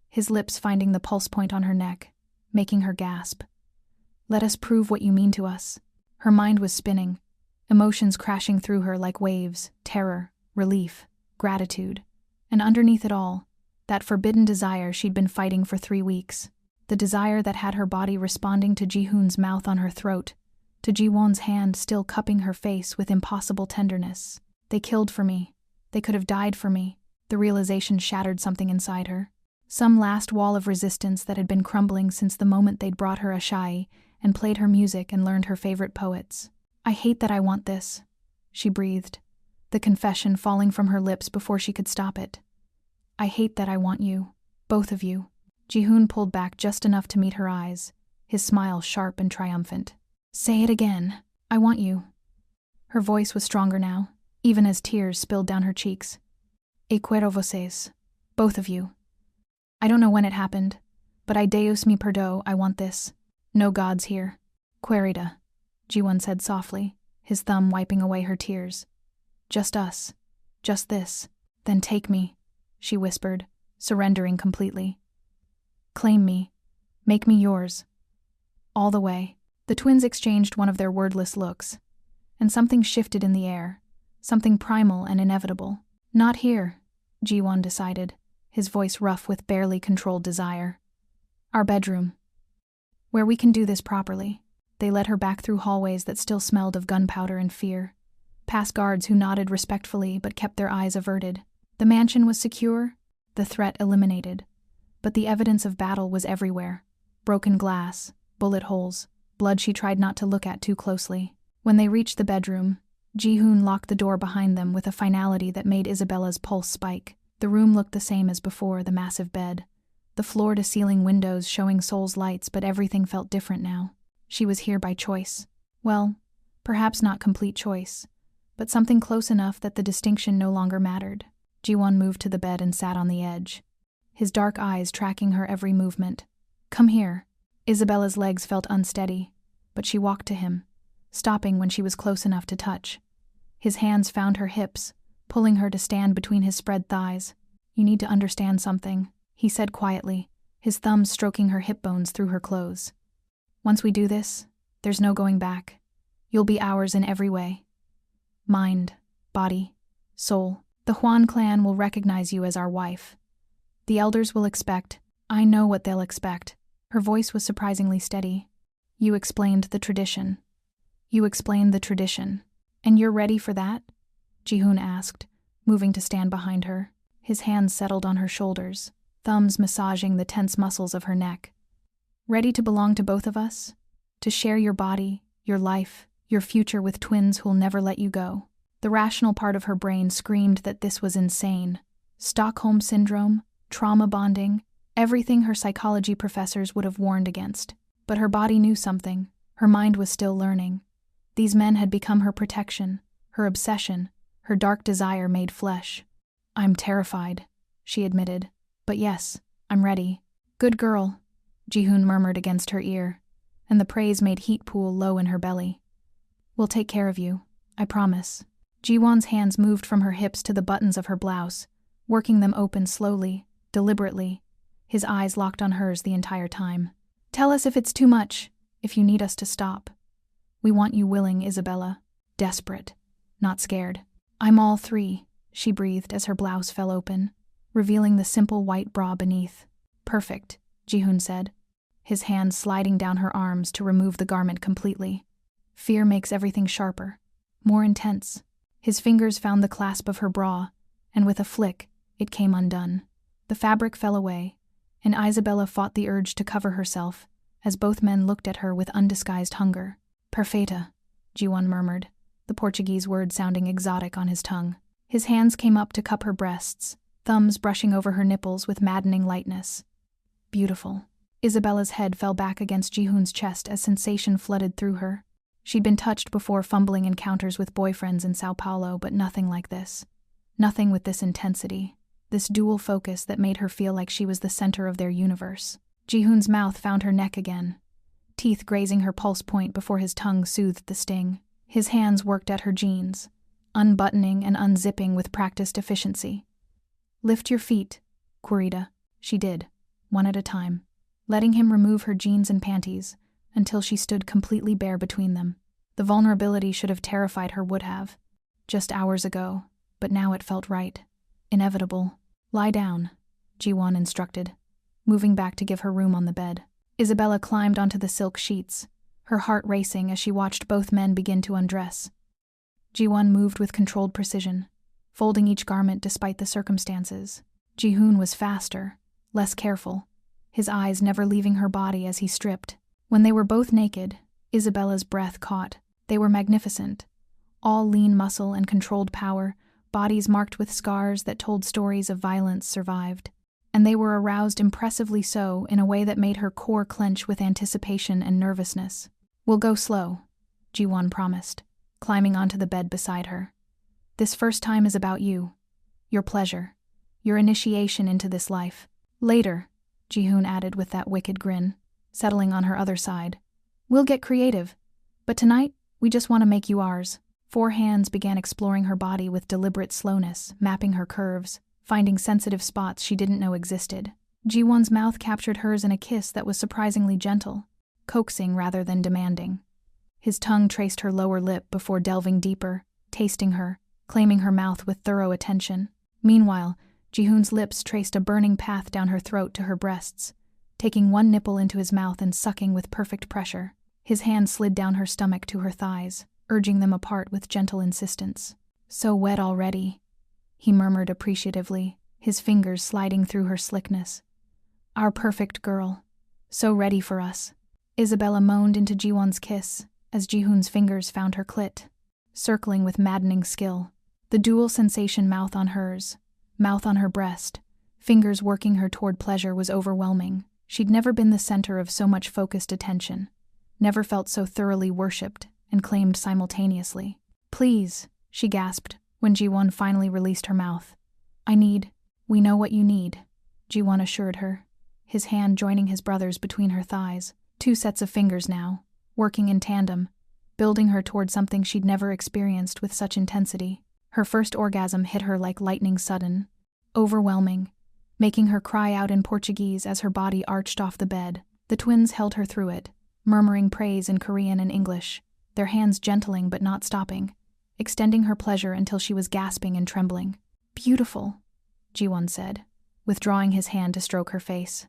Speaker 1: his lips finding the pulse point on her neck, making her gasp. Let us prove what you mean to us. Her mind was spinning, emotions crashing through her like waves, terror, relief, gratitude, and underneath it all, that forbidden desire she'd been fighting for 3 weeks. The desire that had her body responding to Ji-Hoon's mouth on her throat, to Ji-Won's hand still cupping her face with impossible tenderness. They killed for me. They could have died for me. The realization shattered something inside her. Some last wall of resistance that had been crumbling since the moment they'd brought her a shai and played her music and learned her favorite poets. I hate that I want this, she breathed, the confession falling from her lips before she could stop it. I hate that I want you, both of you. Ji-Hoon pulled back just enough to meet her eyes, his smile sharp and triumphant. Say it again. I want you. Her voice was stronger now, even as tears spilled down her cheeks. E quiero vocês, both of you. I don't know when it happened, but I Deus me perdo, I want this. No gods here. Querida, Ji-Won said softly, his thumb wiping away her tears. Just us. Just this. Then take me, she whispered, surrendering completely. Claim me. Make me yours. All the way. The twins exchanged one of their wordless looks, and something shifted in the air, something primal and inevitable. Not here, Ji-Won decided, his voice rough with barely controlled desire. Our bedroom. Where we can do this properly. They led her back through hallways that still smelled of gunpowder and fear, past guards who nodded respectfully but kept their eyes averted. The mansion was secure, the threat eliminated, but the evidence of battle was everywhere. Broken glass, bullet holes, blood she tried not to look at too closely. When they reached the bedroom, Ji-Hoon locked the door behind them with a finality that made Isabella's pulse spike. The room looked the same as before, the massive bed, the floor-to-ceiling windows showing Seoul's lights, but everything felt different now. She was here by choice. Well, perhaps not complete choice, but something close enough that the distinction no longer mattered. Ji-Won moved to the bed and sat on the edge, his dark eyes tracking her every movement. Come here. Isabella's legs felt unsteady, but she walked to him, stopping when she was close enough to touch. His hands found her hips, pulling her to stand between his spread thighs. You need to understand something, he said quietly, his thumbs stroking her hip bones through her clothes. Once we do this, there's no going back. You'll be ours in every way. Mind, body, soul. The Hwan clan will recognize you as our wife. The elders will expect. I know what they'll expect. Her voice was surprisingly steady. You explained the tradition. You explained the tradition. And you're ready for that? Ji-Hoon asked, moving to stand behind her. His hands settled on her shoulders, thumbs massaging the tense muscles of her neck. Ready to belong to both of us? To share your body, your life, your future with twins who'll never let you go? The rational part of her brain screamed that this was insane. Stockholm Syndrome, trauma bonding, everything her psychology professors would have warned against. But her body knew something. Her mind was still learning. These men had become her protection, her obsession, her dark desire made flesh. I'm terrified, she admitted. But yes, I'm ready. Good girl, Ji-Hoon murmured against her ear, and the praise made heat pool low in her belly. We'll take care of you, I promise. Ji-Won's hands moved from her hips to the buttons of her blouse, working them open slowly, deliberately, his eyes locked on hers the entire time. Tell us if it's too much, if you need us to stop. We want you willing, Isabella. Desperate, not scared. I'm all three, she breathed as her blouse fell open, revealing the simple white bra beneath. Perfect, Ji-Hoon said, his hands sliding down her arms to remove the garment completely. Fear makes everything sharper, more intense. His fingers found the clasp of her bra, and with a flick, it came undone. The fabric fell away, and Isabella fought the urge to cover herself, as both men looked at her with undisguised hunger. Perfeita, Ji-Won murmured, the Portuguese word sounding exotic on his tongue. His hands came up to cup her breasts, thumbs brushing over her nipples with maddening lightness. Beautiful. Isabella's head fell back against Ji-Hoon's chest as sensation flooded through her. She'd been touched before fumbling encounters with boyfriends in Sao Paulo, but nothing like this. Nothing with this intensity, this dual focus that made her feel like she was the center of their universe. Ji-Hoon's mouth found her neck again, teeth grazing her pulse point before his tongue soothed the sting. His hands worked at her jeans, unbuttoning and unzipping with practiced efficiency. "Lift your feet, Querida." She did, one at a time, letting him remove her jeans and panties until she stood completely bare between them. The vulnerability should have terrified her, would have, just hours ago, but now it felt right, inevitable. "Lie down," Ji-Hoon instructed, moving back to give her room on the bed. Isabella climbed onto the silk sheets, her heart racing as she watched both men begin to undress. Ji-Hoon moved with controlled precision, folding each garment despite the circumstances. Ji-Hoon was faster, less careful, his eyes never leaving her body as he stripped. When they were both naked, Isabella's breath caught. They were magnificent, all lean muscle and controlled power, bodies marked with scars that told stories of violence survived. And they were aroused impressively so in a way that made her core clench with anticipation and nervousness. "We'll go slow," Ji-Hoon promised, climbing onto the bed beside her. "This first time is about you, your pleasure, your initiation into this life. Later," Ji-Hoon added with that wicked grin, settling on her other side, "we'll get creative, but tonight we just want to make you ours." 4 hands began exploring her body with deliberate slowness, mapping her curves, finding sensitive spots she didn't know existed. Ji-Hoon's mouth captured hers in a kiss that was surprisingly gentle, coaxing rather than demanding. His tongue traced her lower lip before delving deeper, tasting her, claiming her mouth with thorough attention. Meanwhile, Ji-Hoon's lips traced a burning path down her throat to her breasts, taking one nipple into his mouth and sucking with perfect pressure. His hand slid down her stomach to her thighs, urging them apart with gentle insistence. "So wet already," he murmured appreciatively, his fingers sliding through her slickness. "Our perfect girl. So ready for us." Isabella moaned into Ji-Hoon's kiss as Ji-Hoon's fingers found her clit, circling with maddening skill. The dual sensation, mouth on hers, mouth on her breast, fingers working her toward pleasure, was overwhelming. She'd never been the center of so much focused attention, never felt so thoroughly worshipped and claimed simultaneously. "Please," she gasped when Ji-Hoon finally released her mouth. We know what you need," Ji-Hoon assured her, his hand joining his brother's between her thighs. 2 sets of fingers now, working in tandem, building her toward something she'd never experienced with such intensity. Her first orgasm hit her like lightning sudden, overwhelming, making her cry out in Portuguese as her body arched off the bed. The twins held her through it, murmuring praise in Korean and English, their hands gentling but not stopping, extending her pleasure until she was gasping and trembling. "Beautiful," Ji-Hoon said, withdrawing his hand to stroke her face.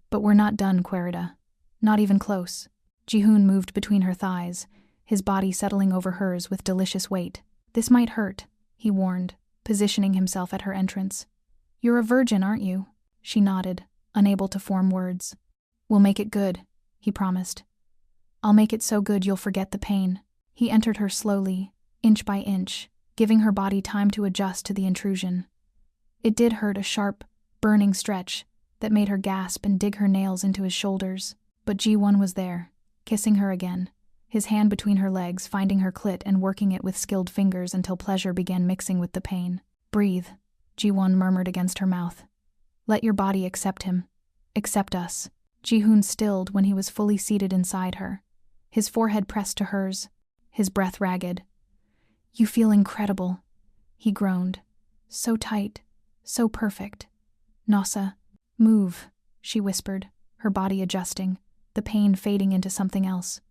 Speaker 1: "But we're not done, Querida. Not even close." Ji-Hoon moved between her thighs, his body settling over hers with delicious weight. "This might hurt," he warned, positioning himself at her entrance. "You're a virgin, aren't you?" She nodded, unable to form words. "We'll make it good," he promised. "I'll make it so good you'll forget the pain." He entered her slowly, inch by inch, giving her body time to adjust to the intrusion. It did hurt, a sharp, burning stretch that made her gasp and dig her nails into his shoulders. But Ji-Hoon was there, kissing her again, his hand between her legs, finding her clit and working it with skilled fingers until pleasure began mixing with the pain. "Breathe," Ji-Hoon murmured against her mouth. "Let your body accept him. Accept us." Ji-Hoon stilled when he was fully seated inside her, his forehead pressed to hers, his breath ragged. "You feel incredible," he groaned. "So tight, so perfect." "Nossa." "Move," she whispered, her body adjusting, the pain fading into something else.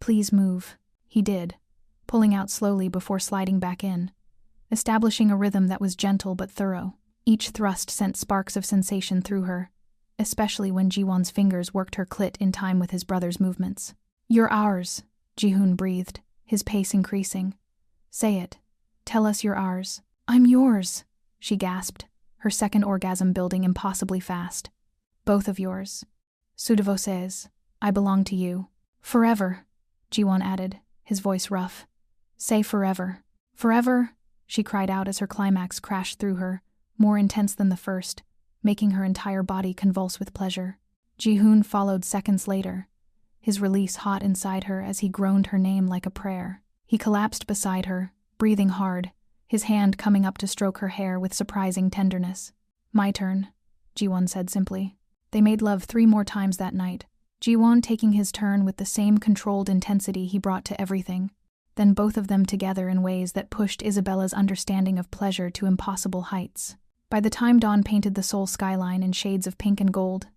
Speaker 1: "Please move." He did, pulling out slowly before sliding back in, establishing a rhythm that was gentle but thorough. Each thrust sent sparks of sensation through her, especially when Ji-Hoon's fingers worked her clit in time with his brother's movements. "You're ours," Ji-Hoon breathed, his pace increasing. "Say it. Tell us you're ours." "I'm yours," she gasped, her second orgasm building impossibly fast. "Both of yours. Su de vocês. I belong to you." "Forever," Ji-Hoon added, his voice rough. "Say forever." "Forever," she cried out as her climax crashed through her, more intense than the first, making her entire body convulse with pleasure. Ji-Hoon followed seconds later, his release hot inside her as he groaned her name like a prayer. He collapsed beside her, breathing hard, his hand coming up to stroke her hair with surprising tenderness. "My turn," Ji-Hoon said simply. They made love 3 more times that night, Ji-Hoon taking his turn with the same controlled intensity he brought to everything. then both of them together in ways that pushed Isabella's understanding of pleasure to impossible heights. By the time dawn painted the Seoul skyline in shades of pink and gold,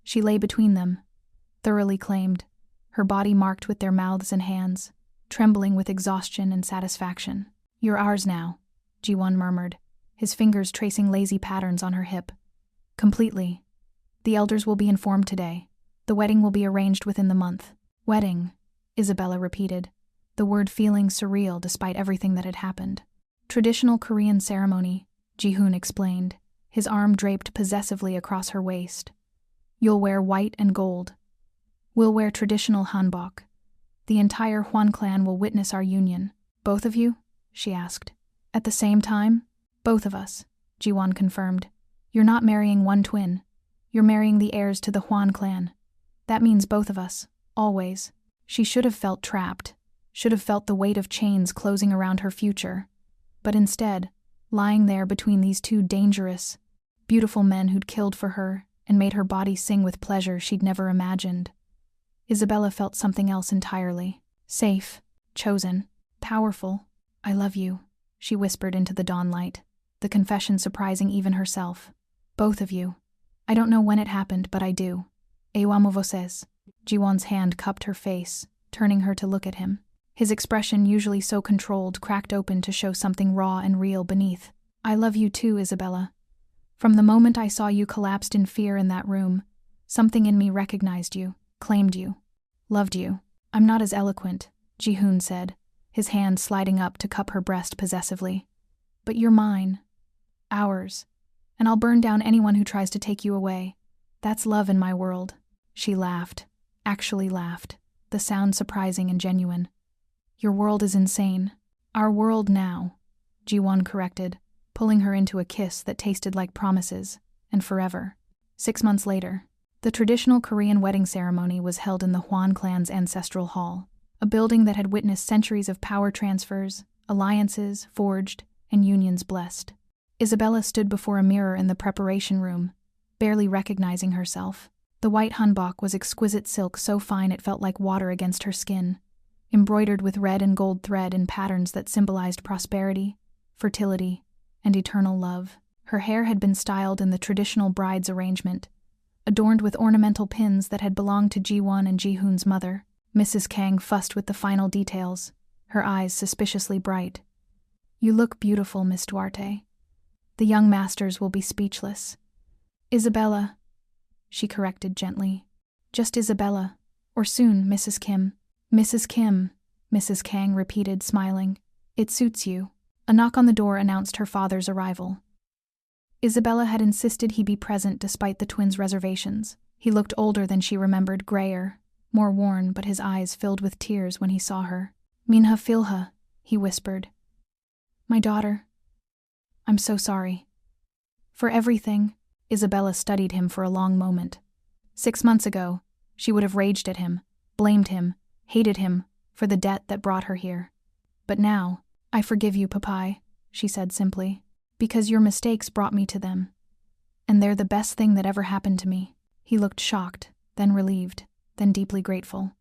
Speaker 1: she lay between them, thoroughly claimed, her body marked with their mouths and hands, trembling with exhaustion and satisfaction. "You're ours now," Ji-Hoon murmured, his fingers tracing lazy patterns on her hip. "Completely. The elders will be informed today. The wedding will be arranged within the month." "Wedding," Isabella repeated, the word feeling surreal despite everything that had happened. "Traditional Korean ceremony," Ji-Hoon explained, his arm draped possessively across her waist. "You'll wear white and gold. We'll wear traditional hanbok. The entire Hwan clan will witness our union." "Both of you?" she asked. "At the same time?" "Both of us," Ji-Hoon confirmed. "You're not marrying one twin. You're marrying the heirs to the Hwan clan. That means both of us, always." She should have felt trapped, should have felt the weight of chains closing around her future. But instead, lying there between these two dangerous, beautiful men who'd killed for her and made her body sing with pleasure she'd never imagined, Isabella felt something else entirely. Safe, chosen, powerful. "I love you," she whispered into the dawnlight, the confession surprising even herself. "Both of you. I don't know when it happened, but I do. Eu amo vocês." Ji-Hoon's hand cupped her face, turning her to look at him. His expression, usually so controlled, cracked open to show something raw and real beneath. "I love you too, Isabella. From the moment I saw you collapsed in fear in that room, something in me recognized you, claimed you, loved you." "I'm not as eloquent," Ji-Hoon said, his hand sliding up to cup her breast possessively. "But you're mine. Ours. And I'll burn down anyone who tries to take you away. That's love in my world." She laughed, actually laughed, the sound surprising and genuine. "Your world is insane. Our world now," Ji-Hoon corrected, pulling her into a kiss that tasted like promises, and forever. 6 months later, the traditional Korean wedding ceremony was held in the Hwan clan's ancestral hall, a building that had witnessed centuries of power transfers, alliances forged, and unions blessed. Isabella stood before a mirror in the preparation room, barely recognizing herself. The white hanbok was exquisite silk so fine it felt like water against her skin, embroidered with red and gold thread in patterns that symbolized prosperity, fertility, and eternal love. Her hair had been styled in the traditional bride's arrangement, adorned with ornamental pins that had belonged to Ji-Hoon and Ji-Hoon's mother. Mrs. Kang fussed with the final details, her eyes suspiciously bright. "You look beautiful, Miss Duarte." The young masters will be speechless. "Isabella," she corrected gently. "Just Isabella, or soon Mrs. Kim." "Mrs. Kim," Mrs. Kang repeated, smiling. "It suits you." A knock on the door announced her father's arrival. Isabella had insisted he be present despite the twins' reservations. He looked older than she remembered, grayer, more worn, but his eyes filled with tears when he saw her. "Minha filha," he whispered. "My daughter. I'm so sorry." "For everything." Isabella studied him for a long moment. 6 months ago, she would have raged at him, blamed him, hated him for the debt that brought her here. But now, "I forgive you, Papai," she said simply, "because your mistakes brought me to them. And they're the best thing that ever happened to me." He looked shocked, then relieved, then deeply grateful.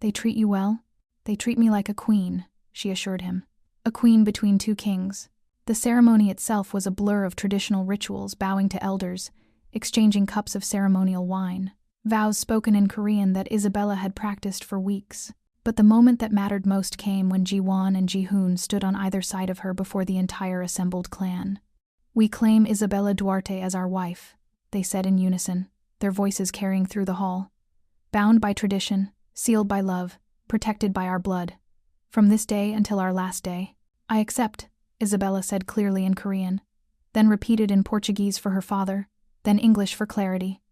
Speaker 1: "They treat you well?" "They treat me like a queen," she assured him. A queen between two kings. The ceremony itself was a blur of traditional rituals, bowing to elders, exchanging cups of ceremonial wine, vows spoken in Korean that Isabella had practiced for weeks. But the moment that mattered most came when Ji-Hoon and Ji-Hoon stood on either side of her before the entire assembled clan. "We claim Isabella Duarte as our wife," they said in unison, their voices carrying through the hall. "Bound by tradition, sealed by love, protected by our blood. From this day until our last day." "I accept," Isabella said clearly in Korean, then repeated in Portuguese for her father, then English for clarity.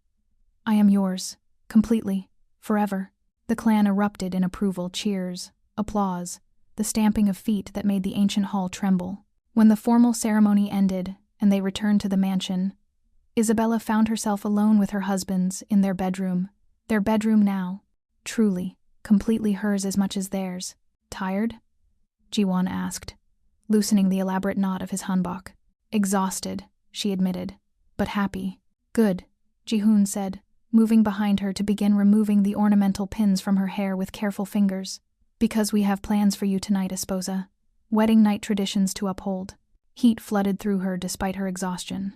Speaker 1: "I am yours, completely, forever." The clan erupted in approval, cheers, applause, the stamping of feet that made the ancient hall tremble. When the formal ceremony ended and they returned to the mansion, Isabella found herself alone with her husbands in their bedroom now, truly, completely hers as much as theirs. "Tired?" Ji-Hoon asked, loosening the elaborate knot of his hanbok. "Exhausted," she admitted, "but happy." "Good," Ji-Hoon said, moving behind her to begin removing the ornamental pins from her hair with careful fingers. Because we have plans for you tonight, esposa. Wedding night traditions to uphold. Heat flooded through her despite her exhaustion.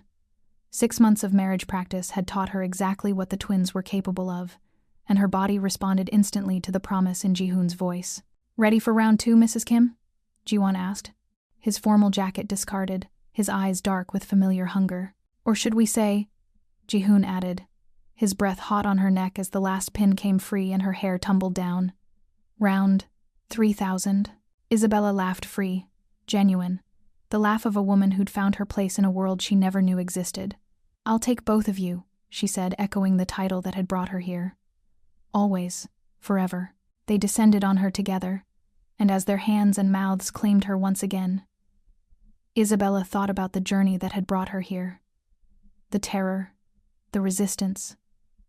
Speaker 1: 6 months of marriage practice had taught her exactly what the twins were capable of, and her body responded instantly to the promise in Ji-Hoon's voice. Ready for round 2, Mrs. Kim? Ji-Won asked, his formal jacket discarded, his eyes dark with familiar hunger. Or should we say, Ji-Hoon added, his breath hot on her neck as the last pin came free and her hair tumbled down. Round 3,000. Isabella laughed free, genuine, the laugh of a woman who'd found her place in a world she never knew existed. I'll take both of you, she said, echoing the title that had brought her here. Always, forever. They descended on her together, and as their hands and mouths claimed her once again, Isabella thought about the journey that had brought her here. The terror, the resistance,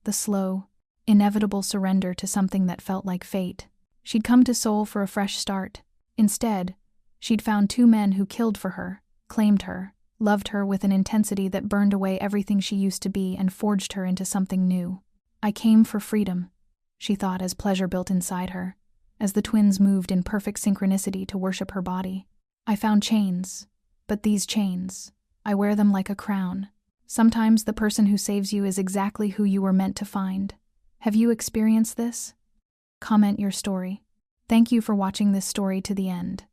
Speaker 1: the slow, inevitable surrender to something that felt like fate. She'd come to Seoul for a fresh start. Instead, she'd found 2 men who killed for her, claimed her, loved her with an intensity that burned away everything she used to be and forged her into something new. I came for freedom, she thought as pleasure built inside her, as the twins moved in perfect synchronicity to worship her body. I found chains, but these chains, I wear them like a crown. Sometimes the person who saves you is exactly who you were meant to find. Have you experienced this? Comment your story. Thank you for watching this story to the end.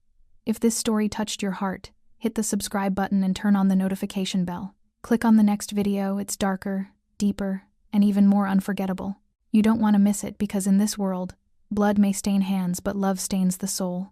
Speaker 1: If this story touched your heart, hit the subscribe button and turn on the notification bell. Click on the next video, it's darker, deeper, and even more unforgettable. You don't want to miss it because in this world, blood may stain hands but love stains the soul.